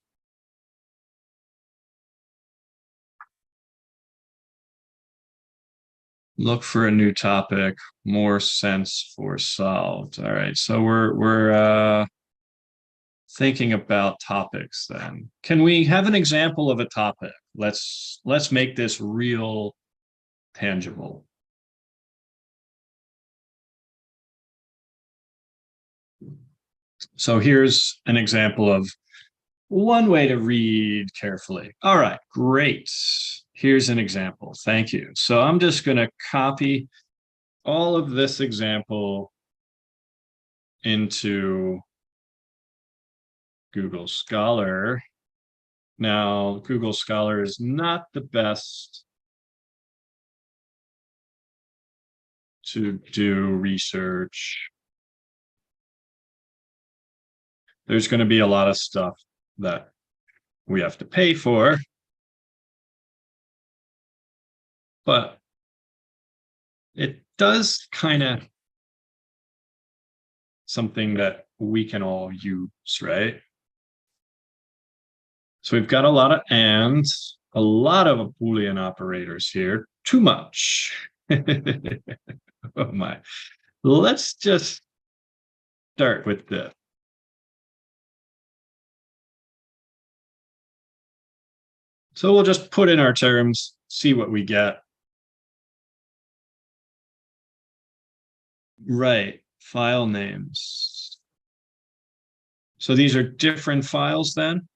Look for a new topic, more sense for solved. All right, so we're thinking about topics then. Can we have an example of a topic? Let's make this real tangible. So here's an example of one way to read carefully. All right, great. Here's an example. Thank you. So I'm just going to copy all of this example into Google Scholar. Now, Google Scholar is not the best to do research. There's going to be a lot of stuff that we have to pay for. But it does kind of something that we can all use, right? So we've got a lot of ands, a lot of Boolean operators here, too much. Oh my. Let's just start with this. So we'll just put in our terms, see what we get. Right, file names. So these are different files then?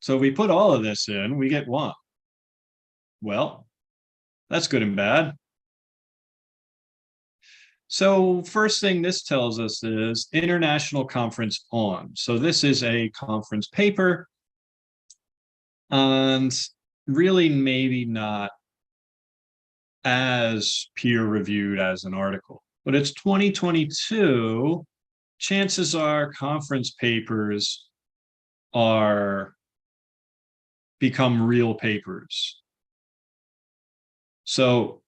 So if we put all of this in, we get one. Well, that's good and bad. So first thing this tells us is International Conference on. So this is a conference paper, and really maybe not as peer-reviewed as an article, but it's 2022. Chances are conference papers are become real papers. So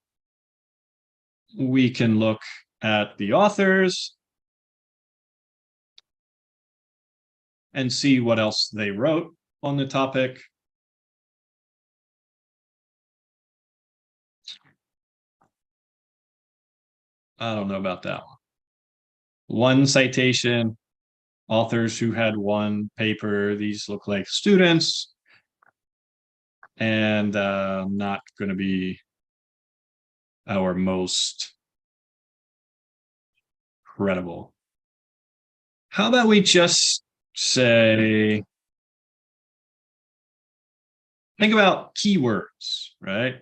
we can look at the authors and see what else they wrote on the topic. I don't know about that one. One citation, authors who had one paper. These look like students, and not going to be our most credible. How about we just say, think about keywords, right?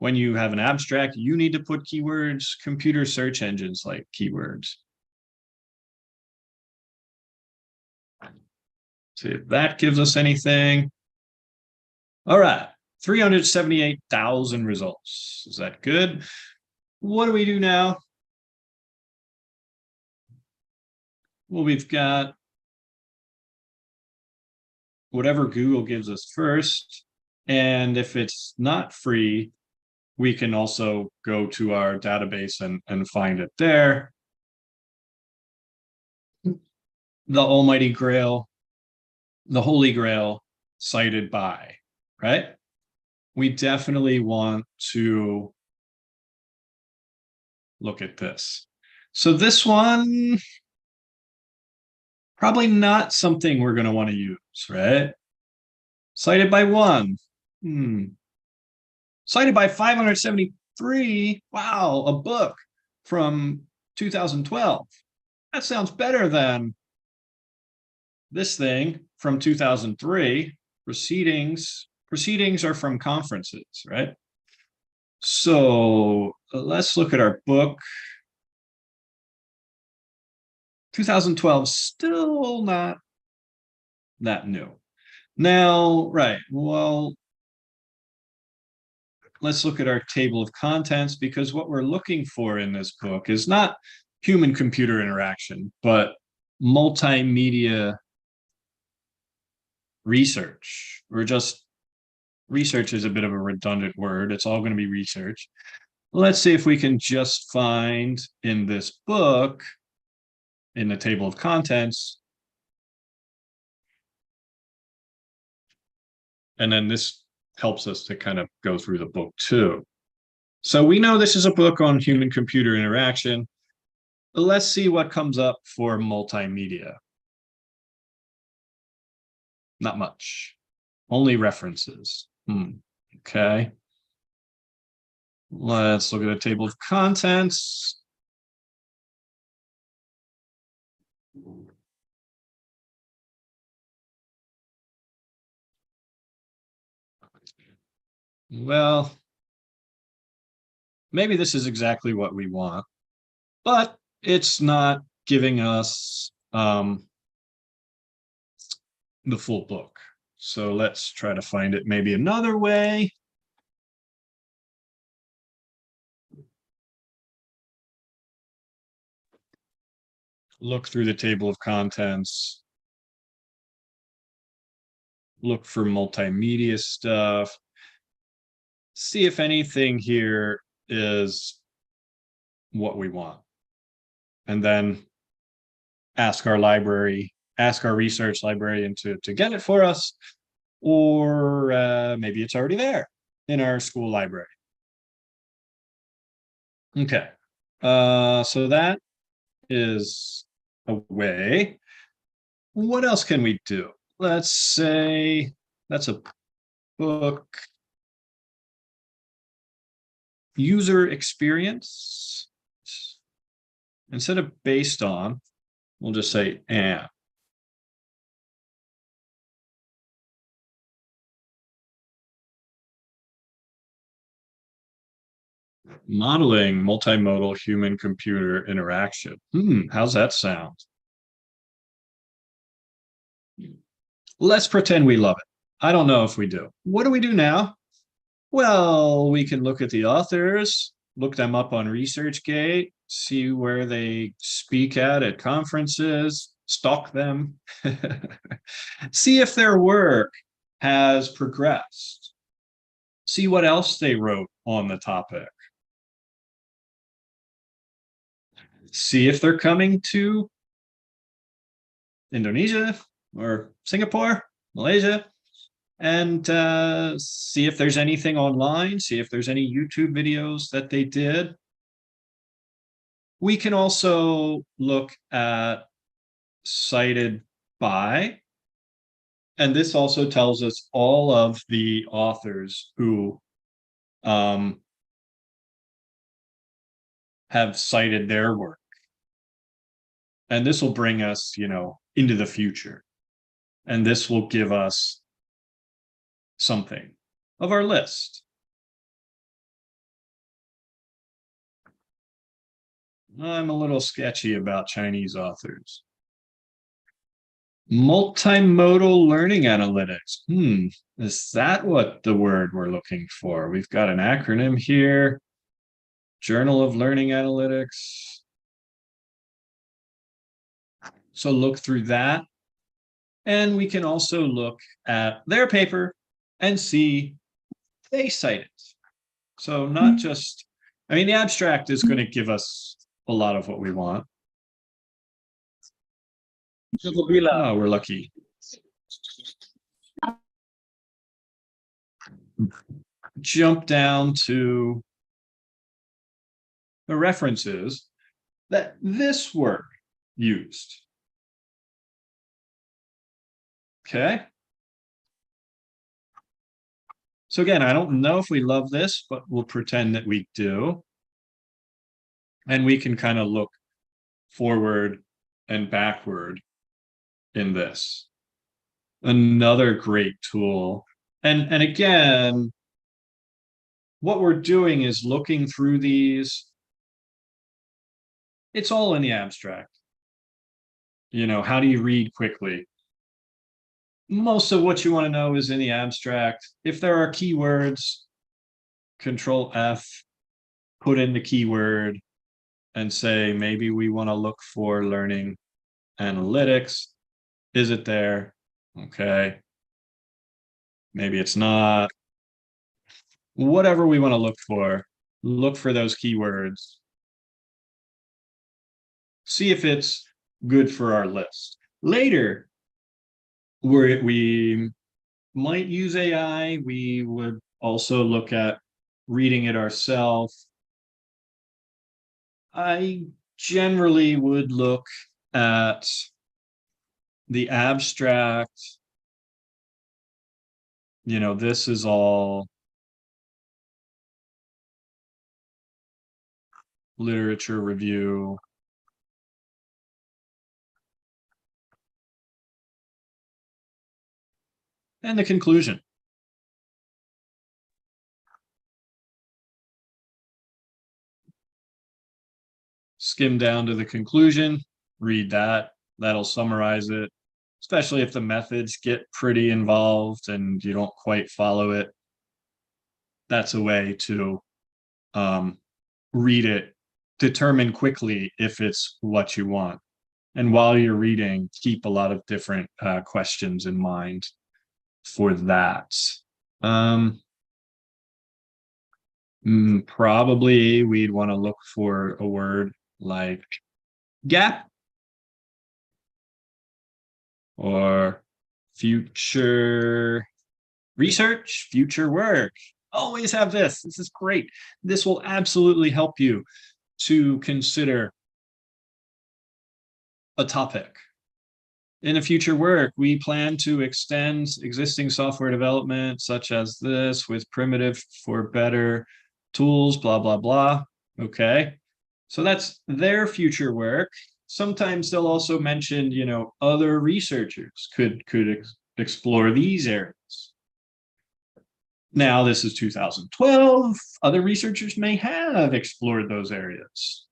When you have an abstract, you need to put keywords. Computer search engines like keywords. See if that gives us anything. All right, 378,000 results. Is that good? What do we do now? Well, we've got whatever Google gives us first. And if it's not free, we can also go to our database and find it there. The Almighty Grail, the Holy Grail, cited by, right? We definitely want to look at this. So this one, probably not something we're going to want to use, right? Cited by one. Cited by 573. Wow, a book from 2012. That sounds better than this thing from 2003. Proceedings are from conferences, right? So let's look at our book. 2012, still not that new. Now, right, well, let's look at our table of contents, because what we're looking for in this book is not human-computer interaction, but multimedia research. Or just research is a bit of a redundant word. It's all going to be research. Let's see if we can just find in this book, in the table of contents, and then this helps us to kind of go through the book too. So we know this is a book on human-computer interaction. Let's see what comes up for multimedia. Not much, only references. Okay. Let's look at the table of contents. Well, maybe this is exactly what we want, but it's not giving us the full book. So let's try to find it maybe another way. Look through the table of contents. Look for multimedia stuff. See if anything here is what we want. And then ask our library, ask our research librarian to get it for us, or maybe it's already there in our school library. Okay. So that is a way. What else can we do? Let's say that's a book. User experience. Instead of based on, we'll just say and. Modeling multimodal human-computer interaction. How's that sound? Let's pretend we love it. I don't know if we do. What do we do now? Well, we can look at the authors, look them up on ResearchGate, see where they speak at conferences, stalk them, see if their work has progressed, see what else they wrote on the topic, see if they're coming to Indonesia or Singapore, Malaysia, and see if there's anything online, see if there's any YouTube videos that they did. We can also look at cited by, and this also tells us all of the authors who have cited their work. And this will bring us, into the future. And this will give us something of our list. I'm a little sketchy about Chinese authors. Multimodal learning analytics. Is that what the word we're looking for? We've got an acronym here. Journal of Learning Analytics. So look through that. And we can also look at their paper and see they cite it. So not just, the abstract is going to give us a lot of what we want. Oh, we're lucky. Jump down to the references that this work used. Okay. So again, I don't know if we love this, but we'll pretend that we do. And we can kind of look forward and backward in this. Another great tool. And again, what we're doing is looking through these. It's all in the abstract. How do you read quickly? Most of what you want to know is in the abstract. If there are keywords, Control F, put in the keyword and say, maybe we want to look for learning analytics. Is it there? Okay. Maybe it's not. Whatever we want to look for those keywords. See if it's good for our list. Later, we might use AI. We would also look at reading it ourselves. I generally would look at the abstract. This is all literature review. And the conclusion. Skim down to the conclusion, read that. That'll summarize it, especially if the methods get pretty involved and you don't quite follow it. That's a way to read it, determine quickly if it's what you want. And while you're reading, keep a lot of different questions in mind for that. Probably we'd want to look for a word like gap or future research, future work. always have this. This is great. This will absolutely help you to consider a topic. In a future work, we plan to extend existing software development such as this with primitive for better tools, blah, blah, blah. Okay. So that's their future work. Sometimes they'll also mention, you know, other researchers could explore these areas. Now, this is 2012. Other researchers may have explored those areas.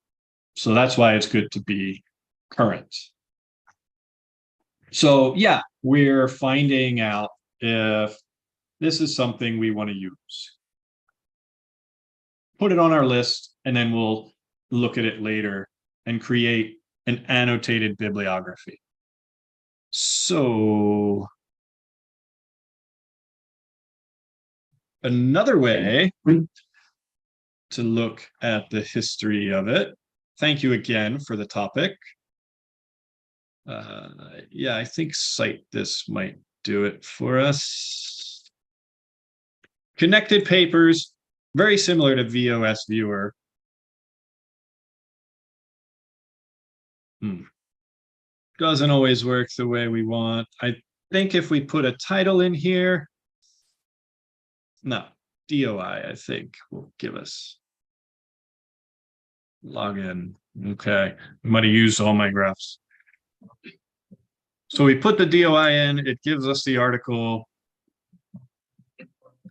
So that's why it's good to be current. So yeah, we're finding out if this is something we want to use. Put it on our list, and then we'll look at it later and create an annotated bibliography. So another way to look at the history of it. Thank you again for the topic. Yeah, I think cite this might do it for us. Connected papers, very similar to VOS Viewer. Doesn't always work the way we want. I think if we put a title in here, no, DOI, I think will give us login. Okay, I might have used all my graphs. So we put the DOI in, it gives us the article,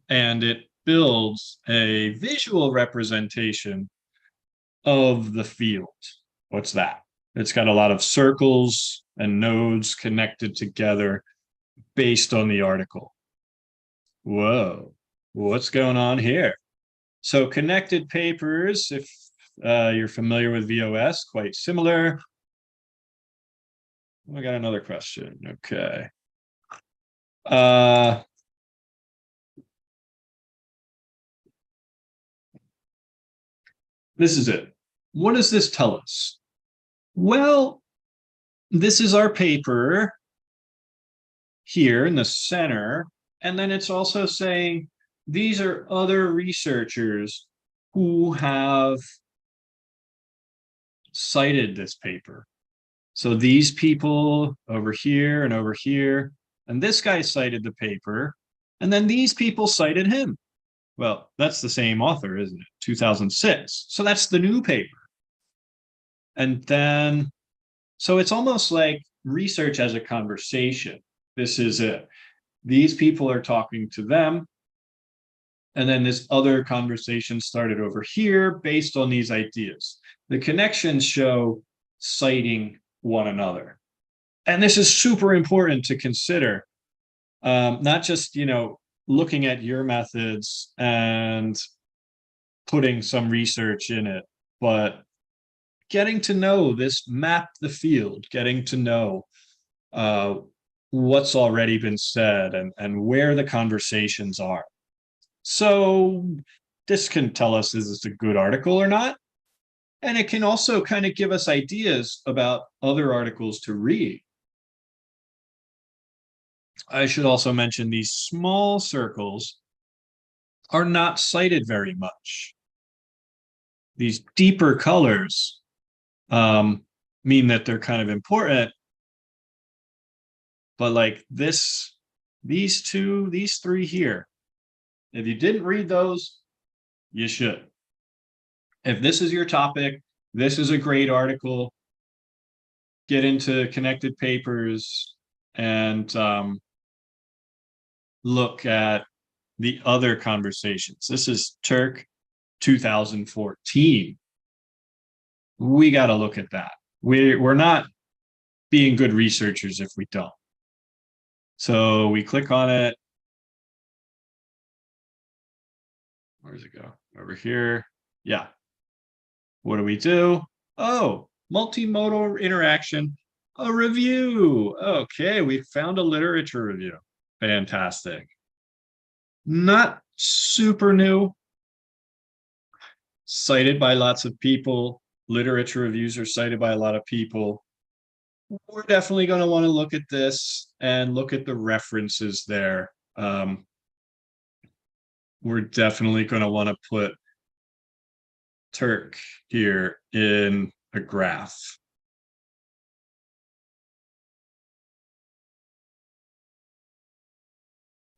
and it builds a visual representation of the field. What's that? It's got a lot of circles and nodes connected together based on the article. Whoa, what's going on here? So connected papers, if you're familiar with VOS, quite similar. I got another question. Okay. This is it. What does this tell us? Well, this is our paper here in the center. And then it's also saying these are other researchers who have cited this paper. So these people over here and over here, and this guy cited the paper, and then these people cited him. Well, that's the same author, isn't it? 2006. So that's the new paper. And then, so it's almost like research as a conversation. This is it. These people are talking to them. And then this other conversation started over here based on these ideas. The connections show citing one another. And this is super important to consider, not just, you know, looking at your methods and putting some research in it, but getting to know this, map the field, getting to know what's already been said and where the conversations are. So this can tell us, is this a good article or not? And it can also kind of give us ideas about other articles to read. I should also mention these small circles are not cited very much. These deeper colors mean that they're kind of important. But like this, these two, these three here, if you didn't read those, you should. If this is your topic, this is a great article. Get into connected papers and look at the other conversations. This is Turk 2014. We got to look at that. We're not being good researchers if we don't. So we click on it. Where does it go? Over here. Yeah. What do? Oh, multimodal interaction, a review. Okay, we found a literature review. Fantastic. Not super new. Cited by lots of people. Literature reviews are cited by a lot of people. We're definitely going to want to look at this and look at the references there. we're definitely going to want to put Turk here in a graph.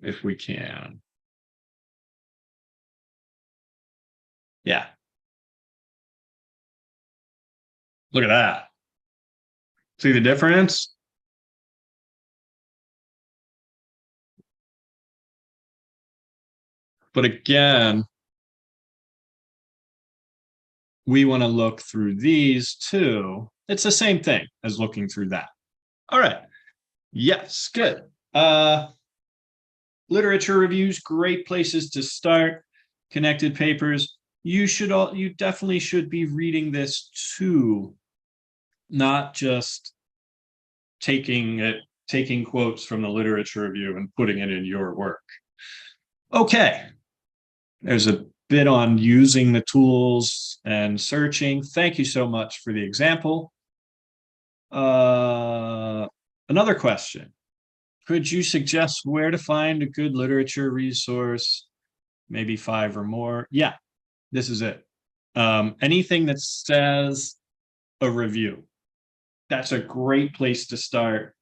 If we can. Yeah. Look at that. See the difference? But again, we want to look through these too. It's the same thing as looking through that. All right. Yes, good. Literature reviews, great places to start. Connected papers. You definitely should be reading this too, not just taking quotes from the literature review and putting it in your work. Okay. There's a bit on using the tools and searching. Thank you so much for the example. Another question. Could you suggest where to find a good literature resource? Maybe 5 or more. Yeah, this is it. Anything that says a review. That's a great place to start.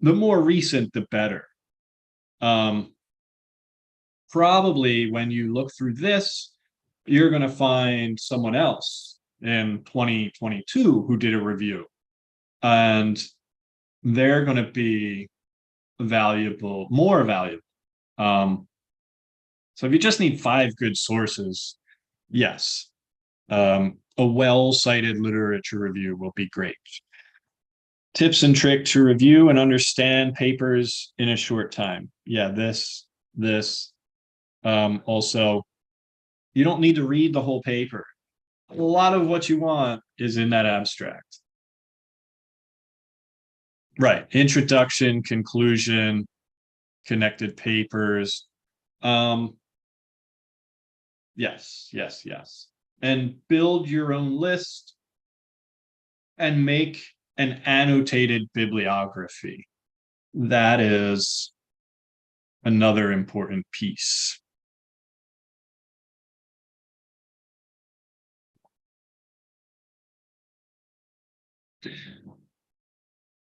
The more recent, the better. Probably when you look through this, you're going to find someone else in 2022 who did a review. And they're going to be valuable, more valuable. So if you just need 5 good sources, yes, a well-cited literature review will be great. Tips and tricks to review and understand papers in a short time. Yeah, this. Also, you don't need to read the whole paper. A lot of what you want is in that abstract. Right, introduction, conclusion, connected papers. Yes. And build your own list and make an annotated bibliography. That is another important piece.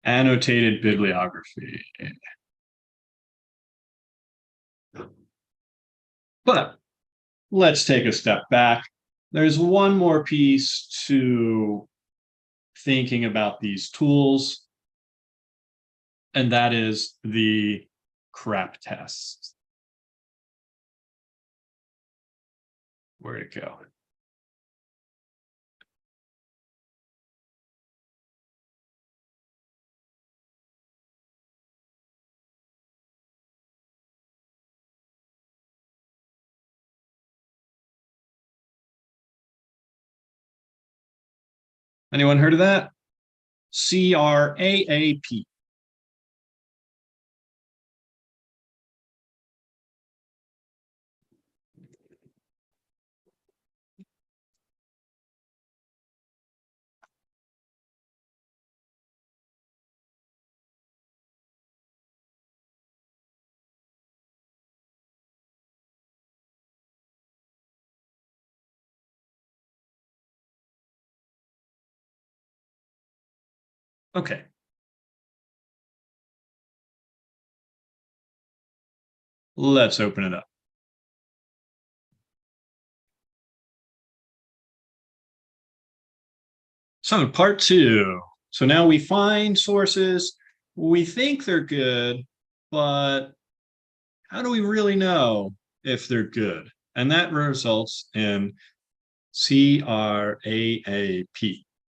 Annotated bibliography. But let's take a step back. There's one more piece to thinking about these tools, and that is the CRAP test. Where'd it go? Anyone heard of that? CRAAP. Okay. Let's open it up. So part 2. So now we find sources. We think they're good, but how do we really know if they're good? And that results in CRAAP.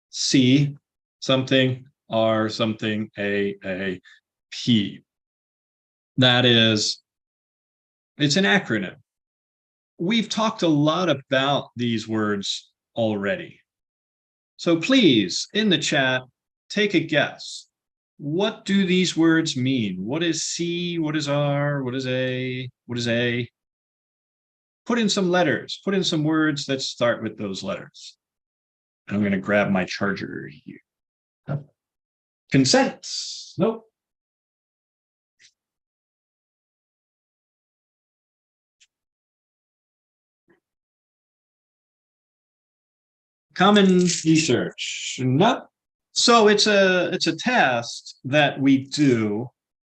C something, R something, AAP. That is, it's an acronym. We've talked a lot about these words already. So please, in the chat, take a guess. What do these words mean? What is C? What is R? What is A? What is A? Put in some letters. Put in some words that start with those letters. I'm going to grab my charger here. Consent. Nope. Common research. No. So it's a test that we do.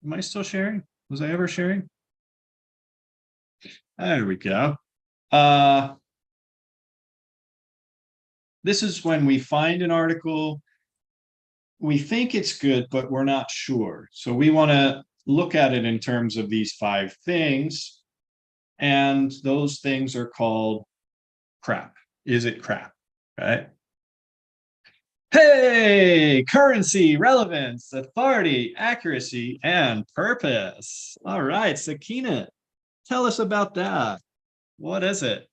Am I still sharing? Was I ever sharing? There we go. This is when we find an article, we think it's good, but we're not sure. So we want to look at it in terms of these 5 things. And those things are called crap. Is it crap? Right? Hey, currency, relevance, authority, accuracy, and purpose. All right, Sakina, tell us about that. What is it?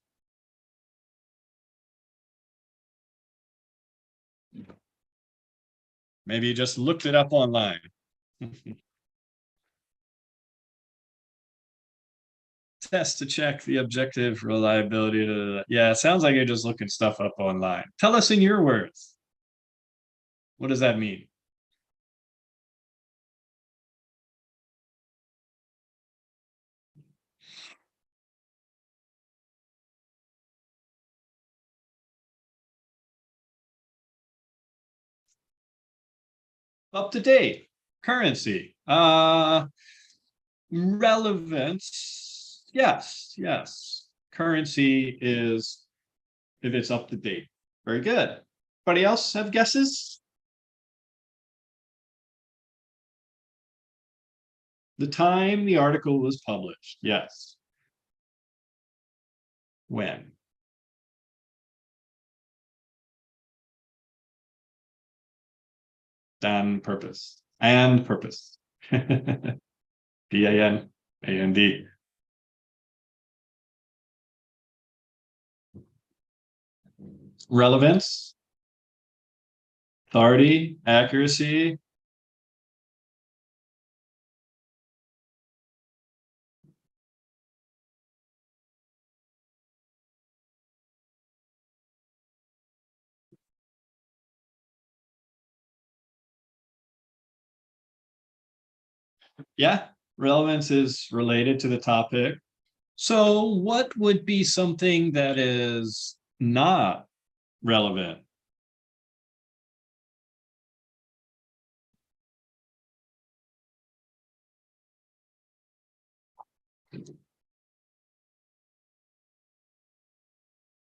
Maybe you just looked it up online. Test to check the objective reliability. Yeah, it sounds like you're just looking stuff up online. Tell us in your words. What does that mean? Up to date, currency, relevance. Yes. Currency is if it's up to date. Very good. Anybody else have guesses? The time the article was published. Yes. When? And purpose. And purpose. P-A-N-A-N-D. Relevance, authority, accuracy. Yeah, relevance is related to the topic. So what would be something that is not relevant?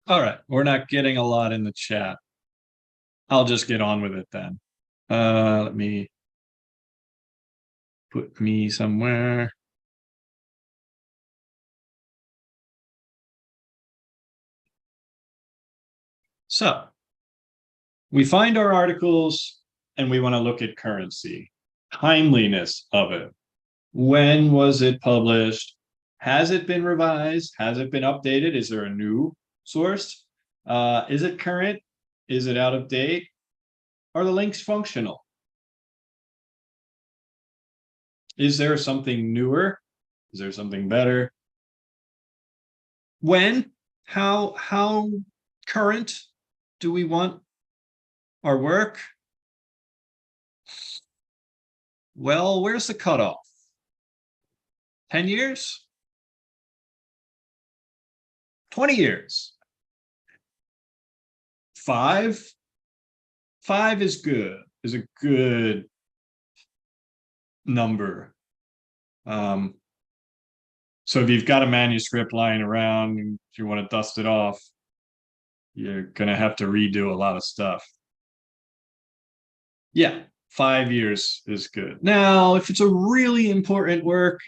All right, we're not getting a lot in the chat. I'll just get on with it then. Let me put me somewhere. So we find our articles and we want to look at currency, timeliness of it. When was it published? Has it been revised? Has it been updated? Is there a new source? Is it current? Is it out of date? Are the links functional? Is there something newer? Is there something better? When? How current do we want our work? Well, where's the cutoff? 10 years? 20 years? 5? 5 is good, is a good number. So if you've got a manuscript lying around and you want to dust it off, you're going to have to redo a lot of stuff. Yeah, 5 years is good. Now, if it's a really important work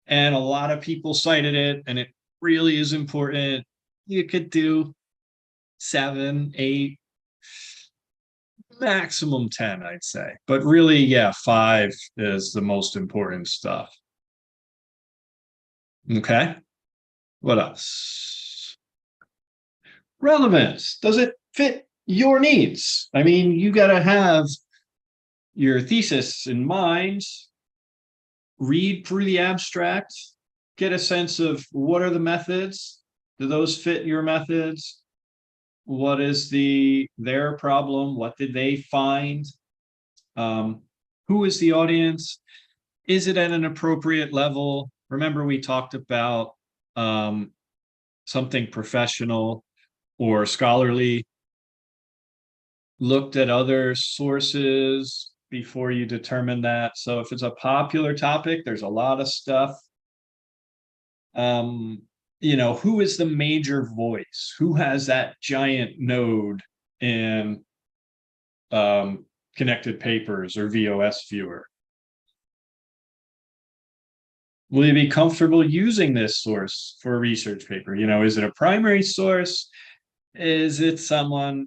and a lot of people cited it and it really is important, you could do 7, 8, maximum 10, I'd say. But really, yeah, 5 is the most important stuff. Okay, what else? Relevance. Does it fit your needs? I mean, you got to have your thesis in mind, read through the abstract, get a sense of what are the methods? Do those fit your methods? What is their problem? What did they find? Who is the audience? Is it at an appropriate level? Remember, we talked about something professional or scholarly. looked at other sources before you determine that. So if it's a popular topic, there's a lot of stuff. You know, who is the major voice? Who has that giant node in Connected Papers or VOS Viewer? Will you be comfortable using this source for a research paper? You know, is it a primary source? Is it someone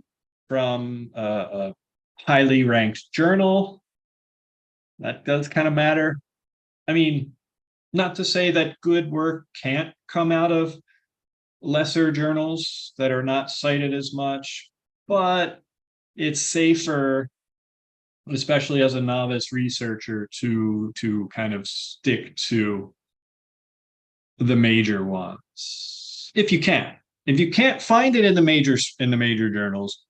from a highly ranked journal? That does kind of matter. I mean, not to say that good work can't come out of lesser journals that are not cited as much, but it's safer, especially as a novice researcher, to kind of stick to the major ones if you can. If you can't find it in the major journals,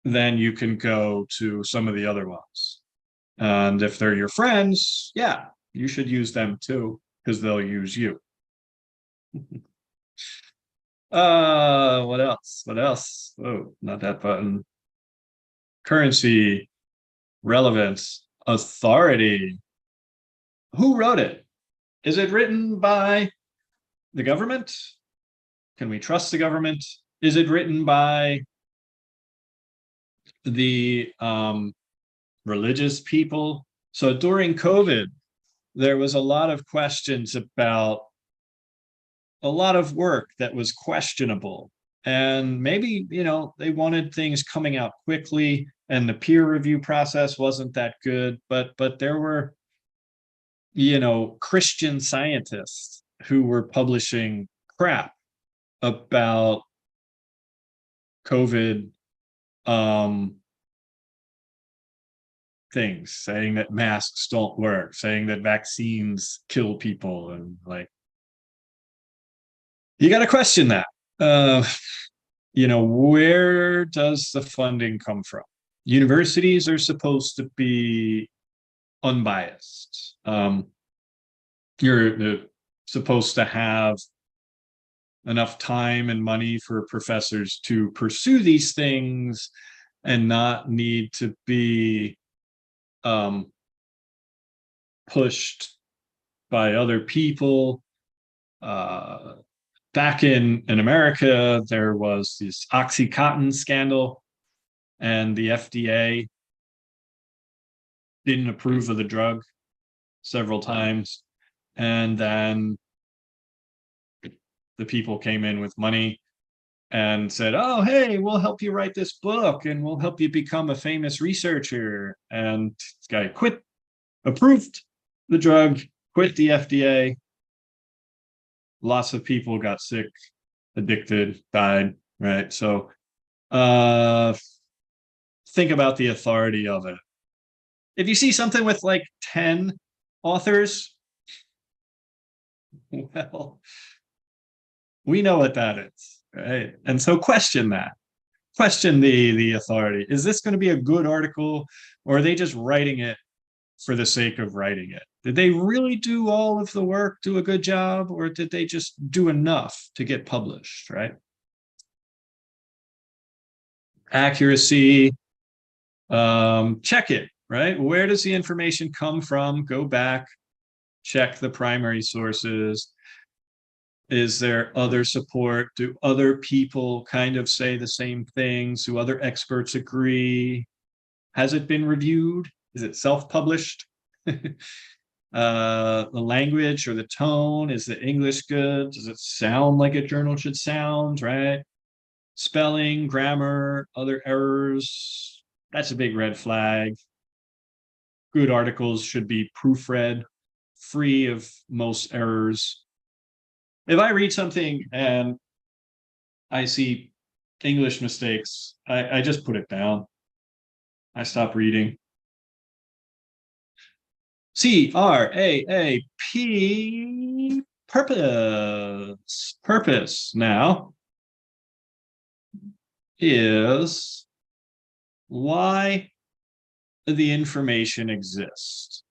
then you can go to some of the other ones. And if they're your friends, yeah, you should use them too, because they'll use you. What else? What else? Oh, not that button. Currency, relevance, authority. Who wrote it? Is it written by the government? Can we trust the government? Is it written by the religious people? So during COVID, there was a lot of questions about a lot of work that was questionable. And maybe, you know, they wanted things coming out quickly and the peer review process wasn't that good, but there were, you know, Christian scientists who were publishing crap about COVID things, saying that masks don't work, saying that vaccines kill people, and like, you got to question that. You know, where does the funding come from? Universities are supposed to be unbiased. You're supposed to have enough time and money for professors to pursue these things and not need to be pushed by other people. Back in America, there was this OxyContin scandal, and the FDA didn't approve of the drug several times. And then the people came in with money and said, oh, hey, we'll help you write this book and we'll help you become a famous researcher. And this guy quit, approved the drug, quit the FDA. Lots of people got sick, addicted, died, right? So think about the authority of it. If you see something with like 10 authors, well, we know what that is, right? And so question that. Question the authority. Is this going to be a good article, or are they just writing it for the sake of writing it? Did they really do all of the work, do a good job, or did they just do enough to get published, right? Accuracy, check it, right? Where does the information come from? Go back, check the primary sources. Is there other support? Do other people kind of say the same things? Do other experts agree? Has it been reviewed? Is it self-published? The language or the tone, is the English good? Does it sound like a journal should sound, right? Spelling, grammar, other errors, that's a big red flag. Good articles should be proofread, free of most errors. If I read something and I see English mistakes, I just put it down. I stop reading. CRAAP, purpose. Purpose now is why the information exists.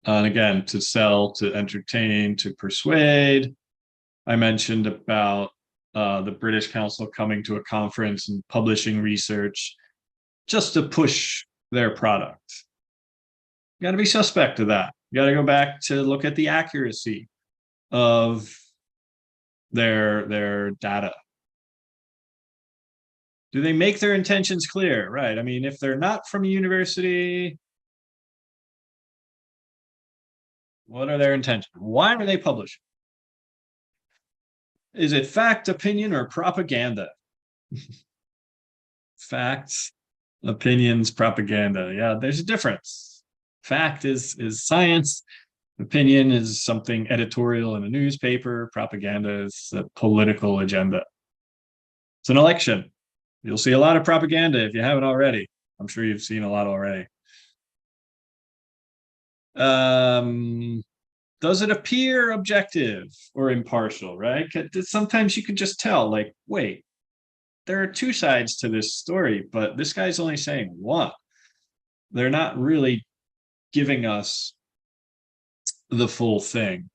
And again, to sell, to entertain, to persuade. I mentioned about the British Council coming to a conference and publishing research just to push their product. You got to be suspect of that. You got to go back to look at the accuracy of their data. Do they make their intentions clear? Right. I mean, if they're not from a university, what are their intentions? Why are they publishing? Is it fact, opinion, or propaganda? Facts, opinions, propaganda. Yeah, there's a difference. Fact is science. Opinion is something editorial in a newspaper. Propaganda is a political agenda. It's an election. You'll see a lot of propaganda if you haven't already. I'm sure you've seen a lot already. Does it appear objective or impartial, right? Sometimes you can just tell, like, wait, there are two sides to this story, but this guy's only saying one. They're not really giving us the full thing.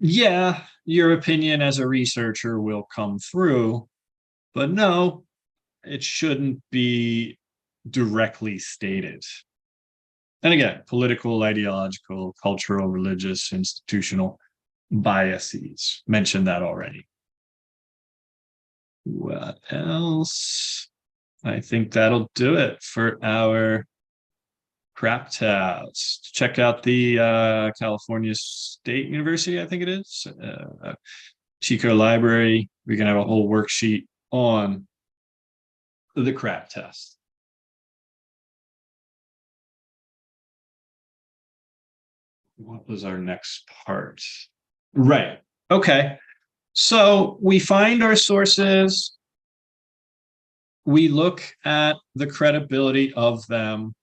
Yeah, your opinion as a researcher will come through, but no, it shouldn't be directly stated. And again, political, ideological, cultural, religious, institutional biases. Mentioned that already. What else? I think that'll do it for our crap test. Check out the California State University, I think it is, Chico Library. We can have a whole worksheet on the crap test. What was our next part? Right. Okay. So we find our sources. We look at the credibility of them.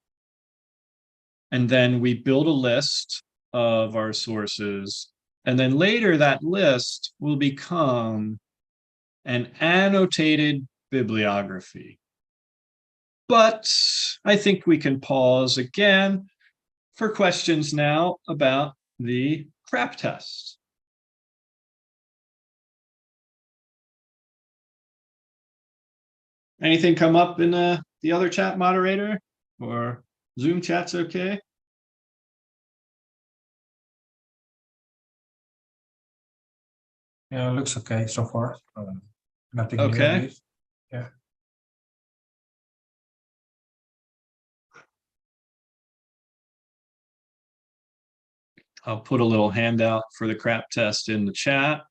And then we build a list of our sources. And then later that list will become an annotated bibliography. But I think we can pause again for questions now about the crap test. Anything come up in the other chat, moderator, or Zoom chat's okay? Yeah, looks okay so far. Nothing Okay. new. Yeah. I'll put a little handout for the crap test in the chat.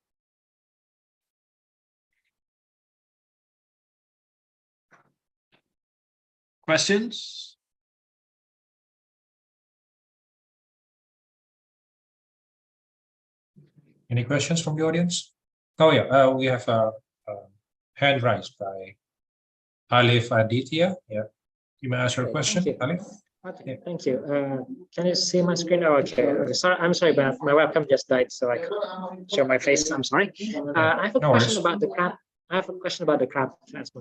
Questions? Any questions from the audience? Oh yeah, we have a hand raised by Alif Aditya. Yeah, you may ask your question, Alif. Okay, thank you. Can you see my screen? Oh, okay. Sorry, I'm sorry, but my webcam just died, so I can't show my face. I'm sorry. I have a question about the crap. I have a question about the crap test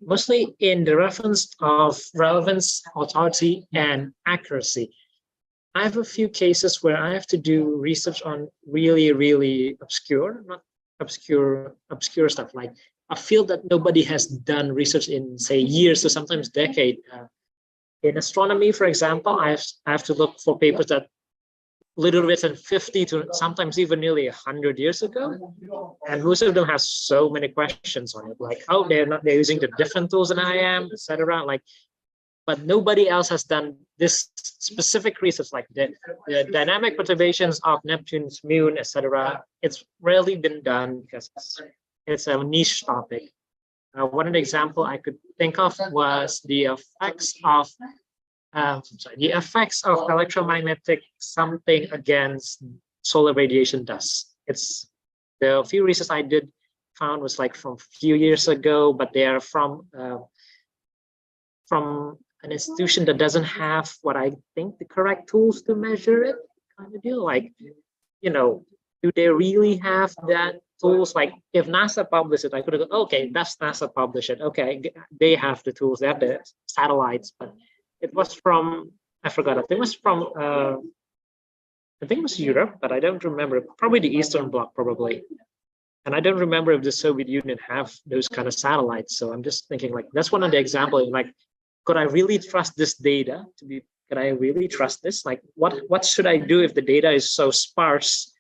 mostly in the reference of relevance, authority, and accuracy. I have a few cases where I have to do research on really obscure, not obscure stuff, like a field that nobody has done research in, say, years or sometimes decades. In astronomy, for example, I have to look for papers that literally written 50 to sometimes even nearly 100 years ago, and most of them have so many questions on it, like, oh, they're using the different tools than I am, etc. Like, but nobody else has done this specific research, like the dynamic perturbations of Neptune's moon, etc. It's rarely been done because it's a niche topic. One example I could think of was the effects of electromagnetic something against solar radiation does. It's the few research I did found was like from a few years ago, but they are from an institution that doesn't have what I think the correct tools to measure it, kind of deal. Like, you know, do they really have that tools? Like, if NASA published it, I could have gone, okay, that's NASA published it. Okay, they have the tools, they have the satellites, but it was from, I forgot, I think it was from, I think it was Europe, but I don't remember. Probably the Eastern Bloc, probably. And I don't remember if the Soviet Union have those kind of satellites. So I'm just thinking like, that's one of the examples. Like, could I really trust this data to be, can I really trust this? Like, what should I do if the data is so sparse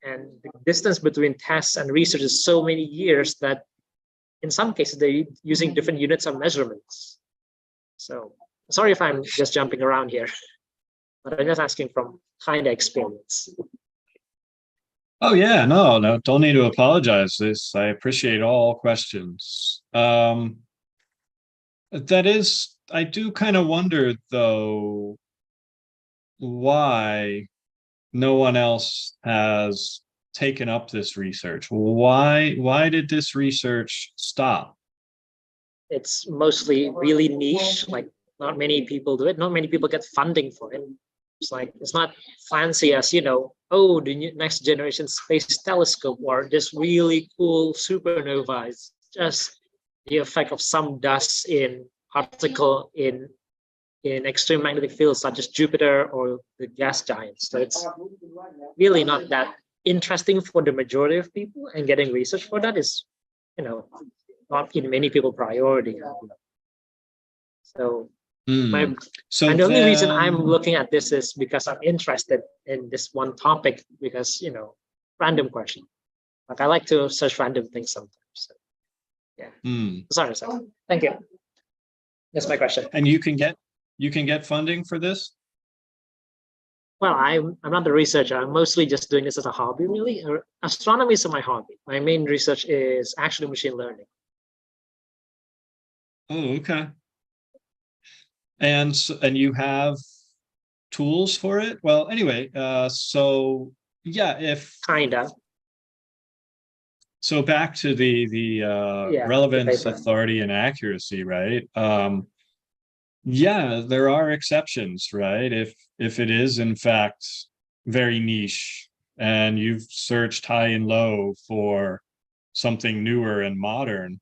and the distance between tests and research is so many years that in some cases they're using different units of measurements. So sorry if I'm just jumping around here, but I'm just asking from kind of experience. Oh yeah, no, don't need to apologize. I appreciate all questions. That is, I do kind of wonder though, why no one else has taken up this research. Why did this research stop? It's mostly really niche, like not many people do it. Not many people get funding for it. It's like, it's not fancy as, you know, oh, the next generation space telescope or this really cool supernova. It's just the effect of some dust in particle in extreme magnetic fields such as Jupiter or the gas giants. So it's really not that interesting for the majority of people, and getting research for that is, you know, not in many people priority. So and the only reason I'm looking at this is because I'm interested in this one topic, because, you know, random question. Like I like to search random things sometimes. So, yeah. Sorry. Thank you. That's my question. And you can get funding for this? Well, I'm not the researcher. I'm mostly just doing this as a hobby, really. Astronomy is my hobby. My main research is actually machine learning. Oh, okay. And you have tools for it? Well, anyway, so yeah, so back to the relevance, authority, and accuracy, right? Yeah, there are exceptions, right? If it is in fact very niche and you've searched high and low for something newer and modern,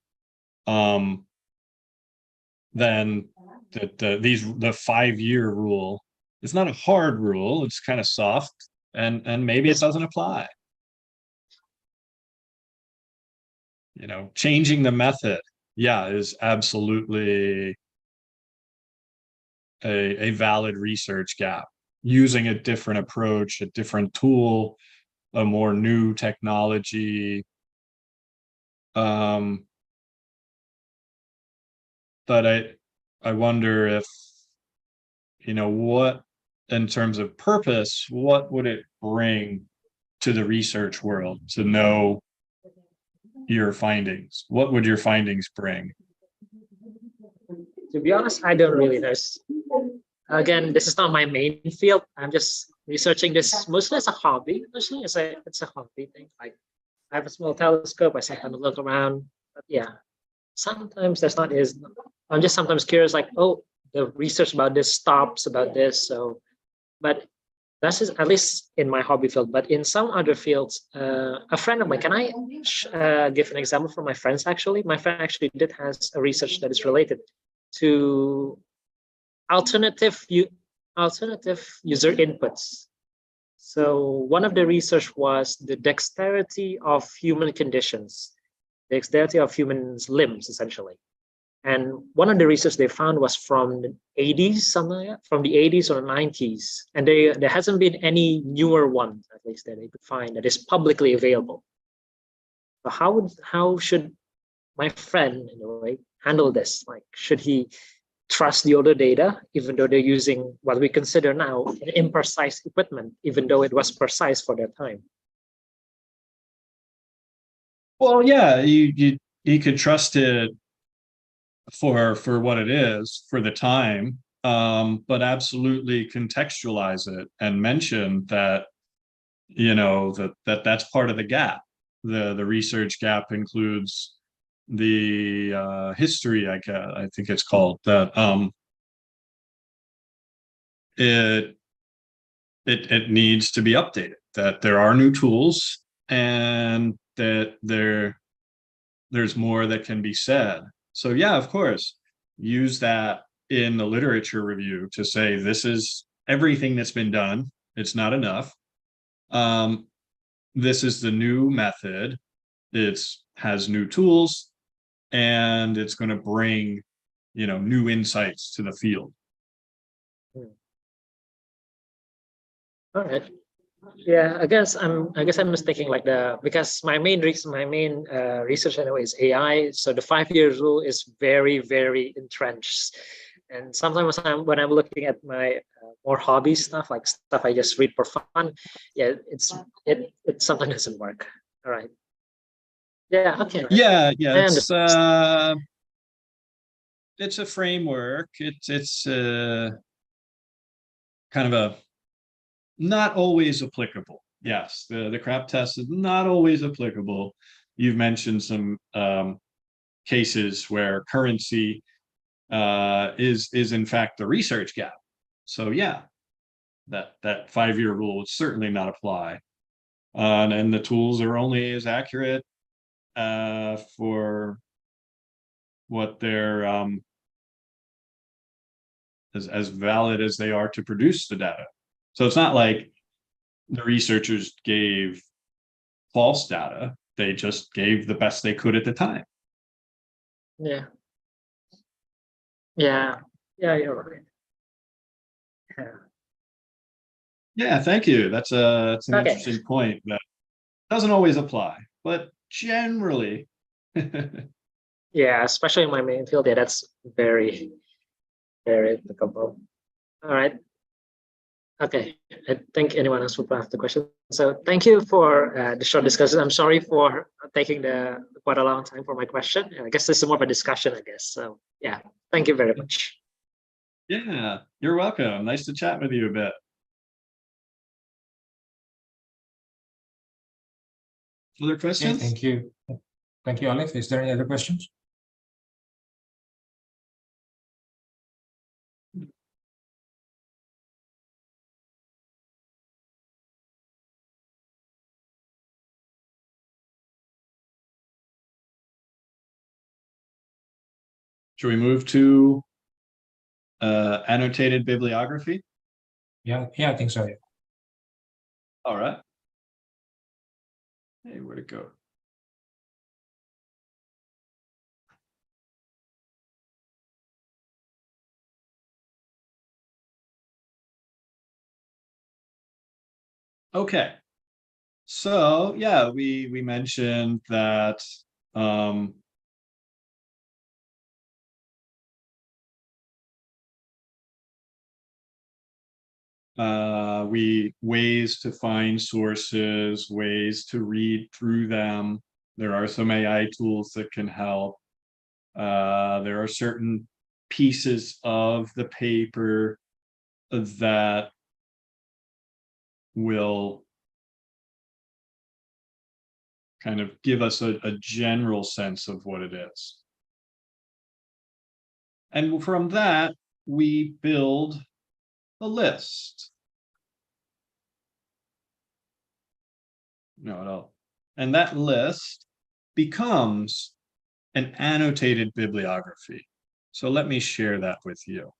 then the 5-year rule is not a hard rule. It's kind of soft, and maybe it doesn't apply. You know, changing the method, yeah, is absolutely a valid research gap. Using a different approach, a different tool, a more new technology. But I wonder if, you know, what, in terms of purpose, what would it bring to the research world to know your findings? What would your findings bring? To be honest, I don't really know. Again, this is not my main field. I'm just researching this mostly as a hobby. Mostly it's a hobby thing. Like I have a small telescope. I sometimes look around. But yeah, sometimes that's not is. I'm just sometimes curious, like, oh, the research about this stops about this. So, but that's just, at least in my hobby field. But in some other fields, a friend of mine, can I give an example from my friends? Actually, my friend actually has a research that is related to alternative user inputs. So one of the research was the dexterity of human conditions, the dexterity of humans' limbs, essentially. And one of the research they found was from the 80s, from the 80s or 90s. And there hasn't been any newer one, at least that they could find, that is publicly available. So how should my friend, in a way, handle this? Like, should he trust the older data, even though they're using what we consider now an imprecise equipment, even though it was precise for their time? Well, yeah, you could trust it for what it is for the time, but absolutely contextualize it and mention that, you know, that's part of the gap. The research gap includes the history, I think it's called, that it needs to be updated, that there are new tools and that there's more that can be said. So yeah, of course, use that in the literature review to say this is everything that's been done. It's not enough. This is the new method. has new tools, and it's going to bring, new insights to the field. All right. Yeah, I guess I'm mistaking like because my main research anyway is AI. So the 5-year rule is very, very entrenched. And sometimes when I'm looking at my more hobby stuff, like stuff I just read for fun, yeah, it sometimes doesn't work. All right. Yeah. Okay. Yeah. I understand. It's a framework. It's kind of a not always applicable. Yes, the CRAP test is not always applicable. You've mentioned some cases where currency is in fact the research gap. So yeah, that 5-year rule would certainly not apply. And the tools are only as accurate for what they're as valid as they are to produce the data. So it's not like the researchers gave false data. They just gave the best they could at the time. Yeah. Yeah. Yeah, you're right. Yeah. Yeah, thank you. That's an interesting point that doesn't always apply, but generally. Yeah, especially in my main field, yeah, that's very, very applicable. All right. Okay, I think anyone else would have the question. So thank you for the short discussion. I'm sorry for taking quite a long time for my question. I guess this is more of a discussion, I guess. So yeah, thank you very much. Yeah, you're welcome. Nice to chat with you a bit. Other Okay, questions? thank you. Thank you, Olive. Is there any other questions? Should we move to annotated bibliography? Yeah, I think so. Yeah. All right. Hey, where'd it go? Okay. So yeah, we mentioned that ways to find sources, ways to read through them. There are some AI tools that can help. There are certain pieces of the paper that will kind of give us a general sense of what it is. And from that, we build a list. No. And that list becomes an annotated bibliography. So let me share that with you.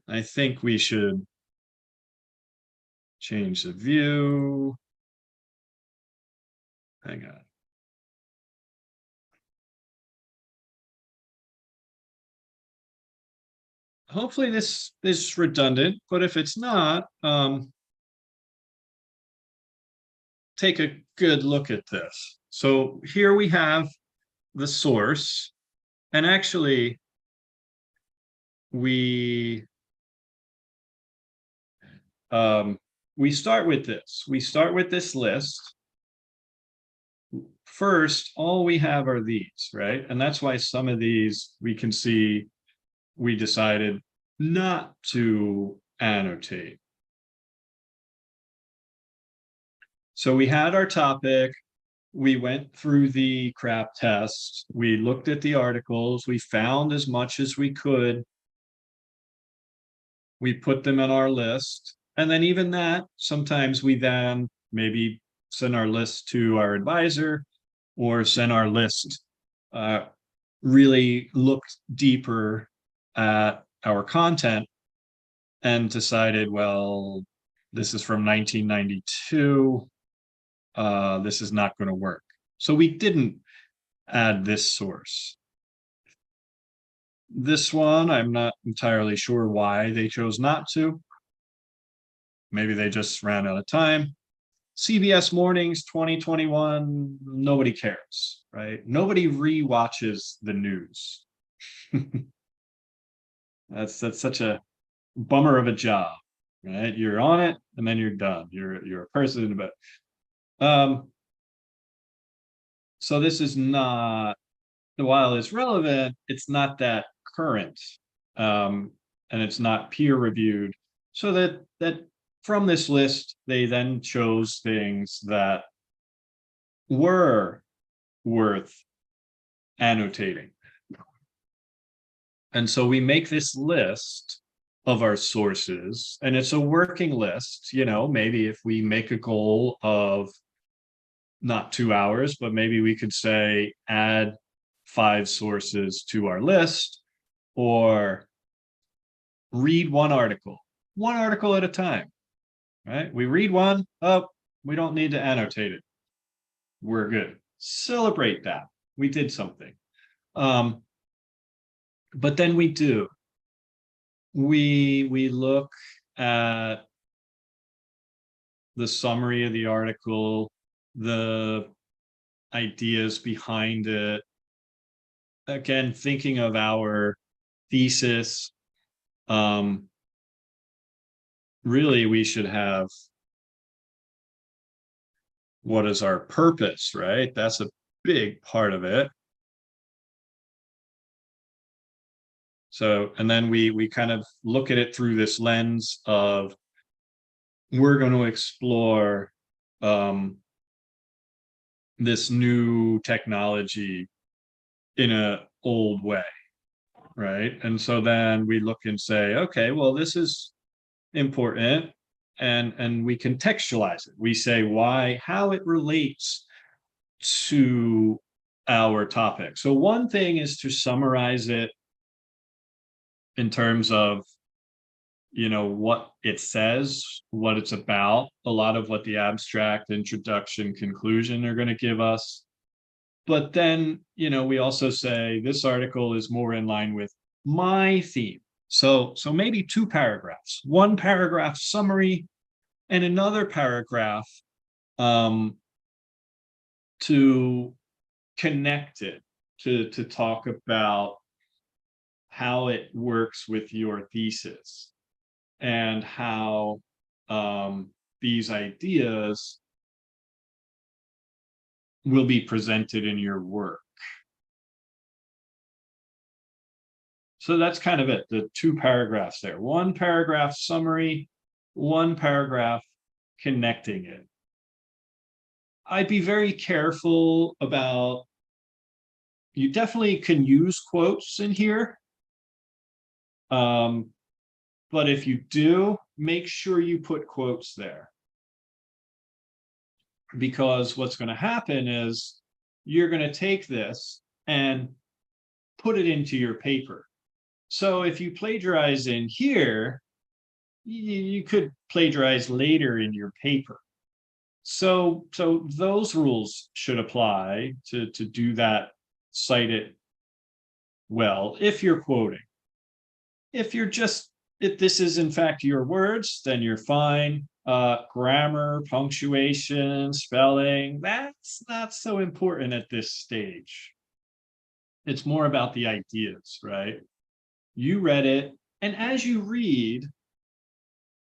I think we should change the view. Hang on. Hopefully this is redundant, but if it's not, take a good look at this. So here we have the source, and actually we start with this. We start with this list. First, all we have are these, right? And that's why some of these we can see we decided not to annotate. So we had our topic, we went through the CRAP test, we looked at the articles, we found as much as we could, we put them in our list, and then even that, sometimes we then maybe send our list to our advisor or send our list, really looked deeper at our content and decided, well, This is from 1992. This is not going to work. So we didn't add this source. This one, I'm not entirely sure why they chose not to. Maybe they just ran out of time. CBS Mornings 2021, nobody cares, right? Nobody rewatches the news. That's such a bummer of a job, right? You're on it and then you're done. You're a person, but so this is not, while it's relevant, it's not that current, and it's not peer reviewed. So that from this list, they then chose things that were worth annotating. And so we make this list of our sources, and it's a working list. You know, maybe if we make a goal of not 2 hours, but maybe we could say add 5 sources to our list, or read one article at a time, right? We read one, oh, we don't need to annotate it. We're good. Celebrate that. We did something. But then we do. We look at the summary of the article, the ideas behind it. Again, thinking of our thesis, really we should have, what is our purpose, right? That's a big part of it. So, and then we kind of look at it through this lens of, we're going to explore this new technology in an old way, right? And so then we look and say, okay, well, this is important, and we contextualize it. We say why, how it relates to our topic. So one thing is to summarize it in terms of, you know, what it says, what it's about, a lot of what the abstract, introduction, conclusion are going to give us. But then, you know, we also say this article is more in line with my theme. So maybe 2 paragraphs, 1 paragraph summary and another paragraph to connect it, to talk about how it works with your thesis, and how these ideas will be presented in your work. So that's kind of it, the 2 paragraphs there. 1 paragraph summary, 1 paragraph connecting it. I'd be very careful about, you definitely can use quotes in here. But if you do, make sure you put quotes there. Because what's going to happen is you're going to take this and put it into your paper. So if you plagiarize in here, you could plagiarize later in your paper. So those rules should apply to do that, cite it well, if you're quoting. If you're just, if this is in fact your words, then you're fine. Grammar, punctuation, spelling, that's not so important at this stage. It's more about the ideas, right? You read it, and as you read,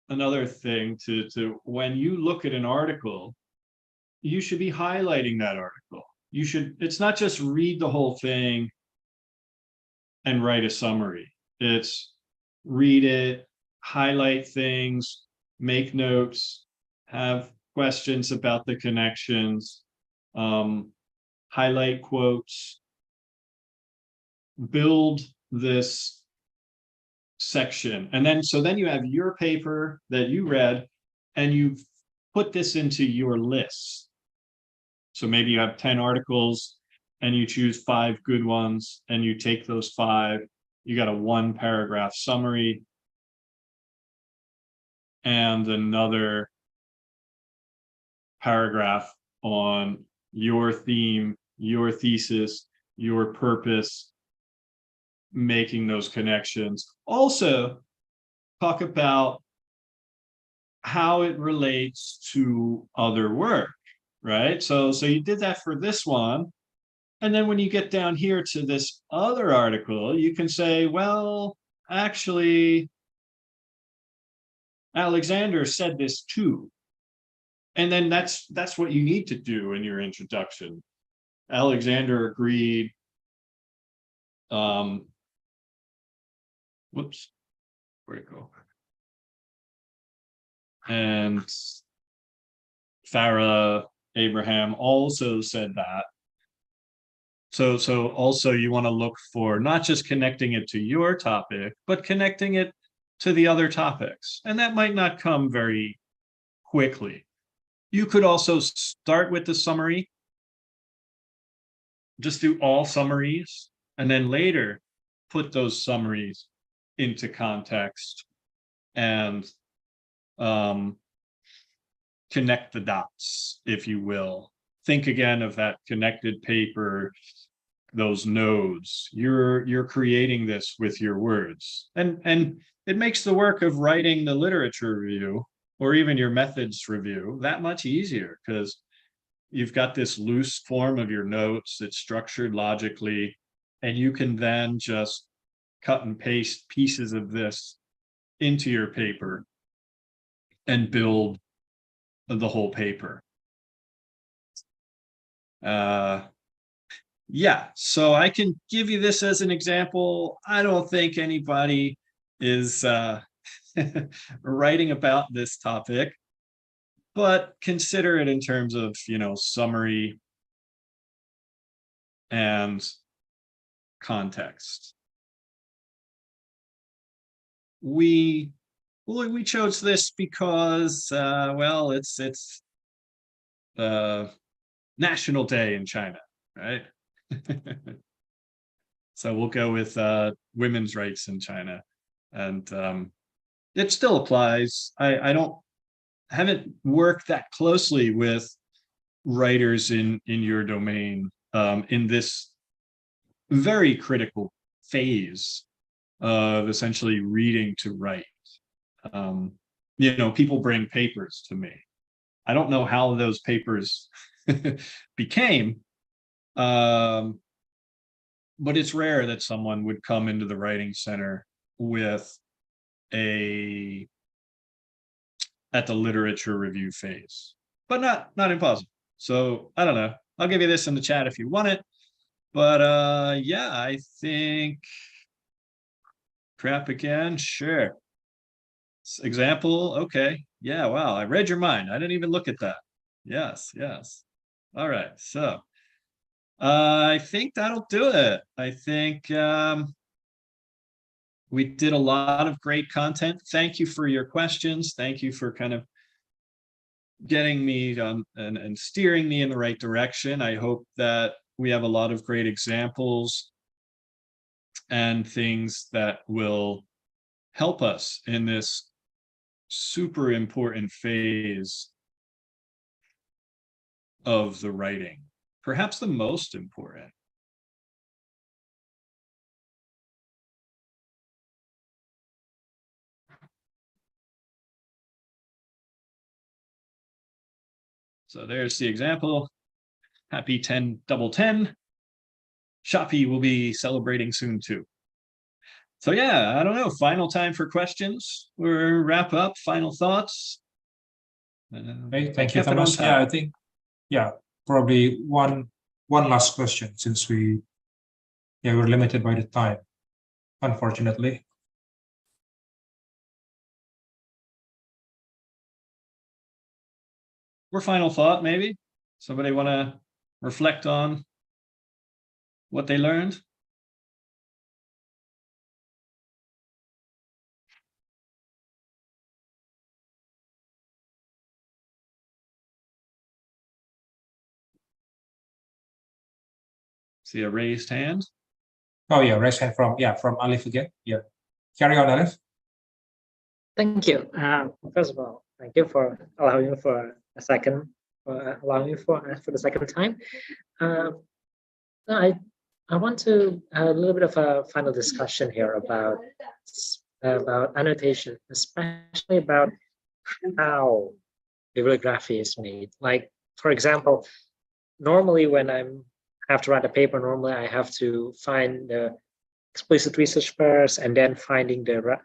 another thing to when you look at an article, you should be highlighting that article. You should, it's not just read the whole thing and write a summary. It's read it, highlight things, make notes, have questions about the connections, highlight quotes, build this section. And then, so then you have your paper that you read, and you put this into your list. So maybe you have 10 articles and you choose 5 good ones, and you take those 5, you got a 1 paragraph summary. and another paragraph on your theme, your thesis, your purpose, making those connections. Also, talk about how it relates to other work, right? So you did that for this one. And then when you get down here to this other article, you can say, well, actually, Alexander said this too. And then that's what you need to do in your introduction. Alexander agreed. Whoops, where'd it go? And Farah Abraham also said that. So also you want to look for not just connecting it to your topic, but connecting it to the other topics. And that might not come very quickly. You could also start with the summary, just do all summaries, and then later put those summaries into context and connect the dots, if you will. Think again of that connected paper, those nodes. You're creating this with your words. And it makes the work of writing the literature review or even your methods review that much easier, because you've got this loose form of your notes. It's structured logically, and you can then just cut and paste pieces of this into your paper and build the whole paper. Yeah, so I can give you this as an example. I don't think anybody is writing about this topic, but consider it in terms of, summary and context. We chose this because, well, it's National Day in China, right? So we'll go with women's rights in China, and it still applies. I haven't worked that closely with writers in your domain in this very critical phase of essentially reading to write. People bring papers to me. I don't know how those papers became, but it's rare that someone would come into the writing center with at the literature review phase, but not impossible. So I don't know. I'll give you this in the chat if you want it. But yeah, I think crap again. Sure. Example. Okay. Yeah. Wow. I read your mind. I didn't even look at that. Yes. All right. So I think that'll do it. I think we did a lot of great content. Thank you for your questions. Thank you for kind of getting me and steering me in the right direction. I hope that we have a lot of great examples and things that will help us in this super important phase of the writing, perhaps the most important. So there's the example. Happy 10/10. Shopee will be celebrating soon too. So yeah, I don't know. Final time for questions or wrap up. Final thoughts. Okay, thank you, Thomas. Yeah, I think, probably one last question, since we're limited by the time, unfortunately. Or final thought, maybe. Somebody want to reflect on what they learned? See a raised hand? Oh yeah, raise hand from Alif again. Yeah, carry on, Alif. Thank you. First of all, thank you for allowing me for a second, allowing me for the second time. No, I want to have a little bit of a final discussion here about annotation, especially about how bibliography is made. Like, for example, normally when I have to write a paper, normally I have to find the explicit research first, and then finding the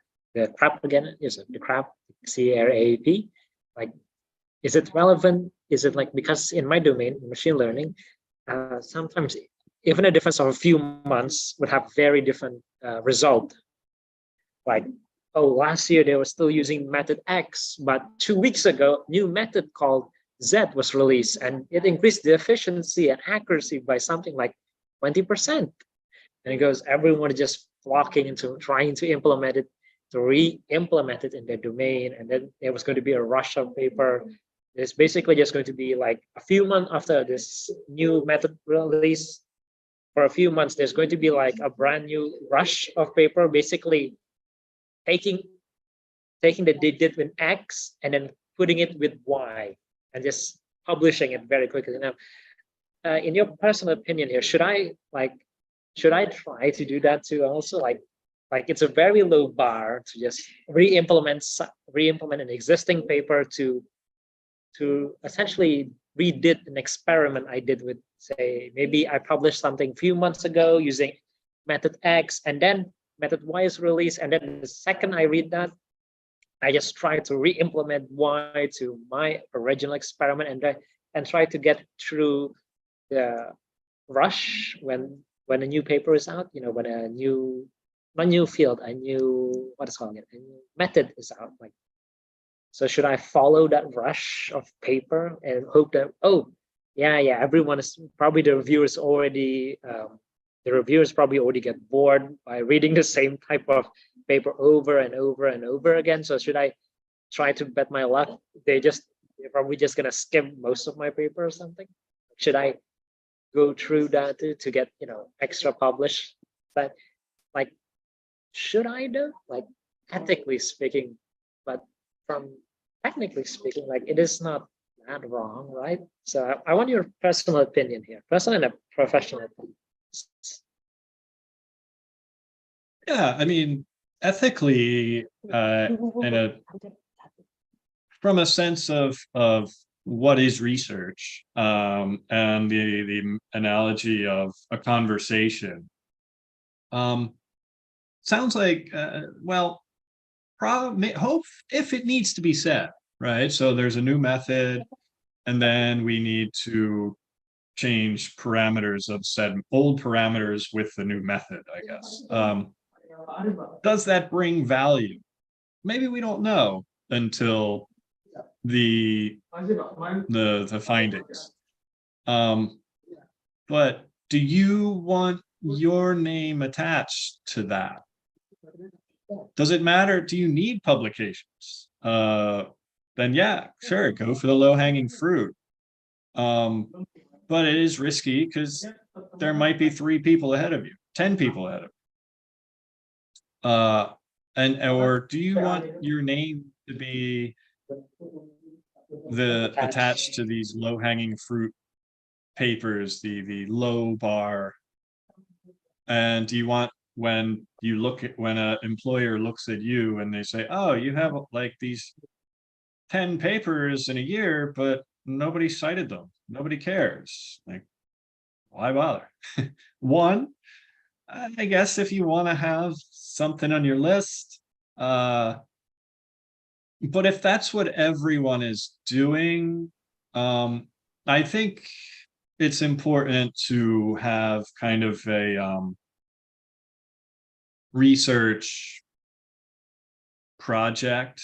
CRAP again. Is it the CRAP, CRAP? Like, is it relevant? Is it like, because in my domain, machine learning, sometimes even a difference of a few months would have very different result. Like, oh, last year they were still using method X, but 2 weeks ago, new method called Z was released, and it increased the efficiency and accuracy by something like 20%. And it goes, everyone is just flocking into trying to implement it, to re-implement it in their domain. And then there was going to be a rush of paper. It's basically just going to be like a few months after this new method release. For a few months, there's going to be like a brand new rush of paper, basically taking that they did with X and then putting it with Y and just publishing it very quickly. Now, in your personal opinion here, should I try to do that too? Also, like it's a very low bar to just re-implement an existing paper to essentially redid an experiment I did with, say, maybe I published something a few months ago using method X, and then method Y is released, and then the second I read that, I just try to re-implement Y to my original experiment, and try to get through the rush when a new paper is out. You know, when a new, not new field, a new, what is calling it, a new method is out. Like, so should I follow that rush of paper and hope that, oh, yeah, everyone is probably, the reviewers already get bored by reading the same type of paper over and over and over again. So should I try to bet my luck? They're probably just gonna skim most of my paper or something. Should I go through that to get, extra published? But like, should I do, like, ethically speaking, but from technically speaking, like, it is not that wrong, right? So I want your personal opinion here, personal and professional opinion. Yeah, I mean, ethically, from a sense of what is research, and the analogy of a conversation, sounds like, well, hope if it needs to be said, right? So there's a new method, and then we need to change parameters of said old parameters with the new method, I guess. Does that bring value? Maybe we don't know until the findings. But do you want your name attached to that? Does it matter? Do you need publications? Then yeah, sure, go for the low-hanging fruit. But it is risky because there might be 3 people ahead of you, 10 people ahead of you. Or do you want your name to be attached to these low-hanging fruit papers, the low bar? And do you want, when an employer looks at you and they say, oh, you have like these 10 papers in a year, but nobody cited them, nobody cares, like, why bother? One, I guess if you want to have something on your list, but if that's what everyone is doing, I think it's important to have kind of a research project,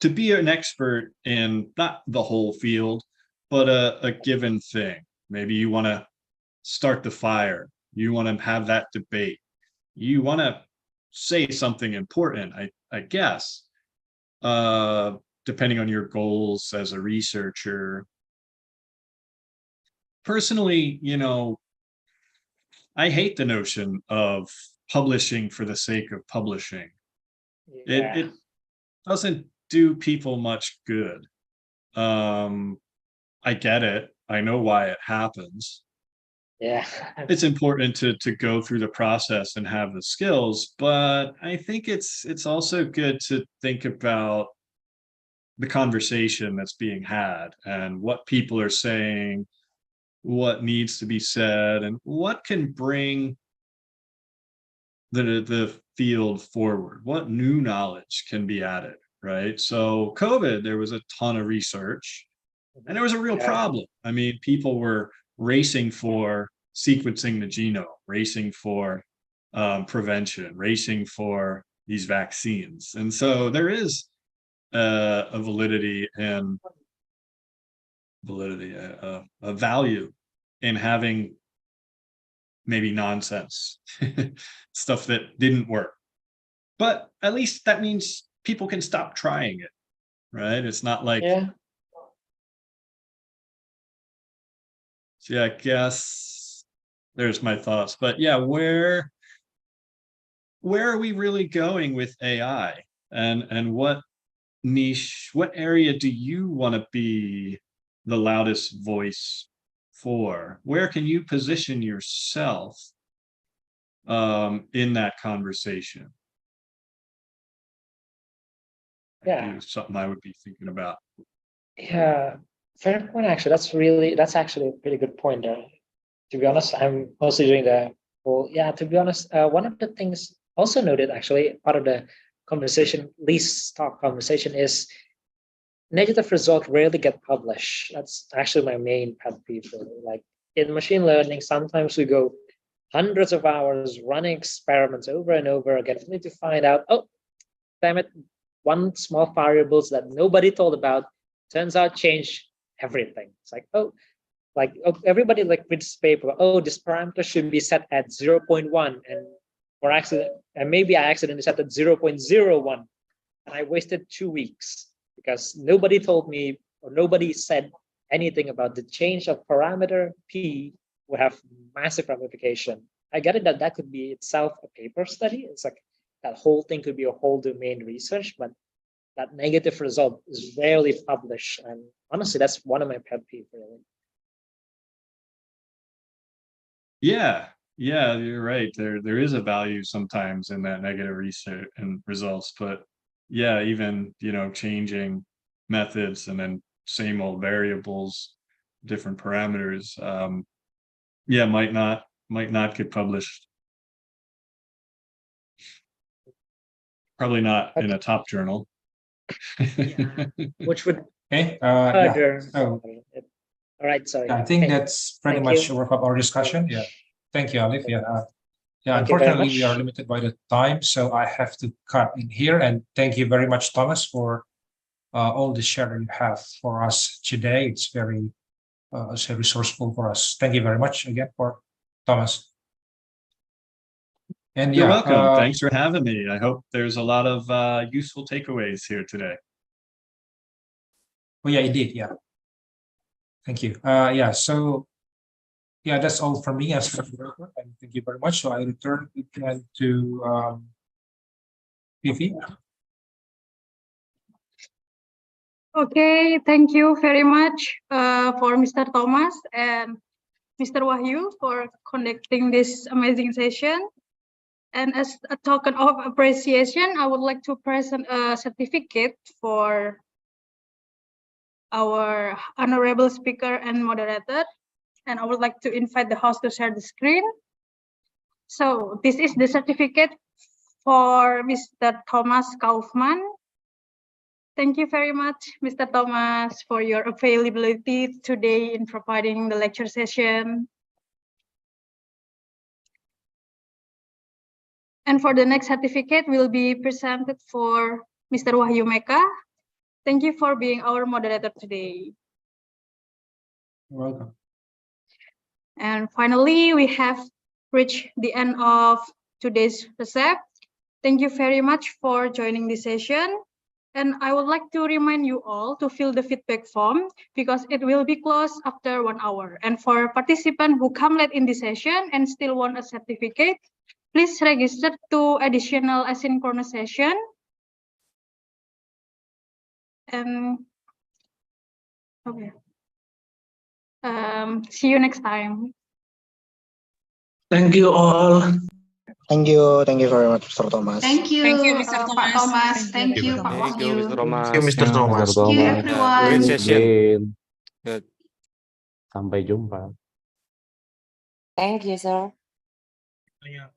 to be an expert in not the whole field, but a given thing. Maybe you want to start the fire, you want to have that debate, you want to say something important, I guess, depending on your goals as a researcher. Personally, I hate the notion of publishing for the sake of publishing. Yeah. doesn't do people much good. I get it. I know why it happens. Yeah. It's important to go through the process and have the skills, but I think it's also good to think about the conversation that's being had and what people are saying, what needs to be said, and what can bring the field forward, what new knowledge can be added, right? So COVID, there was a ton of research and there was a real problem. I mean, people were racing for sequencing the genome, racing for prevention, racing for these vaccines. And so there is a validity and a value in having maybe nonsense stuff that didn't work, but at least that means people can stop trying it, right? It's not like, Yeah. so yeah, I guess there's my thoughts, but yeah, where are we really going with AI, and what niche, what area do you want to be the loudest voice for? Where can you position yourself in that conversation? Yeah. Something I would be thinking about. Yeah, fair point. Actually, that's actually a pretty good point there. To be honest, I'm mostly doing the whole. Yeah, to be honest, one of the things also noted, actually, part of the conversation, least talk conversation, is negative results rarely get published. That's actually my main pet peeve. Really. Like in machine learning, sometimes we go hundreds of hours running experiments over and over again, only to find out, oh, damn it, one small variables that nobody told about turns out change everything. It's like, oh, everybody like reads paper, oh, this parameter should be set at 0.1, and maybe I accidentally set at 0.01, and I wasted 2 weeks because nobody told me or nobody said anything about the change of parameter P would have massive ramification. I get it that that could be itself a paper study. It's like that whole thing could be a whole domain research, but that negative result is rarely published. And honestly, that's one of my pet peeves, really. Yeah, you're right. There is a value sometimes in that negative research and results, but yeah, even changing methods and then same old variables, different parameters, yeah, might not get published. Probably not in a top journal. Yeah. Which would Okay. further. So, all right, sorry. I think Okay. that's pretty Thank much you. wrap up our discussion. Yeah. Thank you, Alif. Yeah. Yeah. Thank you very Unfortunately, we are much. limited by the time, so I have to cut in here. And thank you very much, Thomas, for all the sharing you have for us today. It's very resourceful for us. Thank you very much again for Thomas. And You're yeah, welcome. Thanks for having me. I hope there's a lot of useful takeaways here today. oh yeah, indeed. Yeah. Thank you. Yeah. So yeah, that's all from me as and thank you very much. So I return again to Vivi. Okay, thank you very much for Mr. Thomas and Mr. Wahyu for conducting this amazing session. And as a token of appreciation, I would like to present a certificate for our honorable speaker and moderator. And I would like to invite the host to share the screen. So this is the certificate for Mr. Thomas Kaufman. Thank you very much, Mr. Thomas, for your availability today in providing the lecture session. And for the next certificate will be presented for Mr. Wahyu Meka. Thank you for being our moderator today. You're welcome. And finally, we have reached the end of today's RTOSEP. Thank you very much for joining this session. And I would like to remind you all to fill the feedback form because it will be closed after 1 hour. And for participants who come late in the session and still want a certificate, please register to additional asynchronous session and okay. See you next time. Thank you all. Thank you very much, Mr. Thomas. Thank you, Mr. Pak Thomas. Thank you, Pak Thank you, Wahyu. Mr. Thomas. Thank you, Mr. Thomas. Thank you, everyone. Great session. Good. Sampai jumpa. Thank you, sir. Yeah.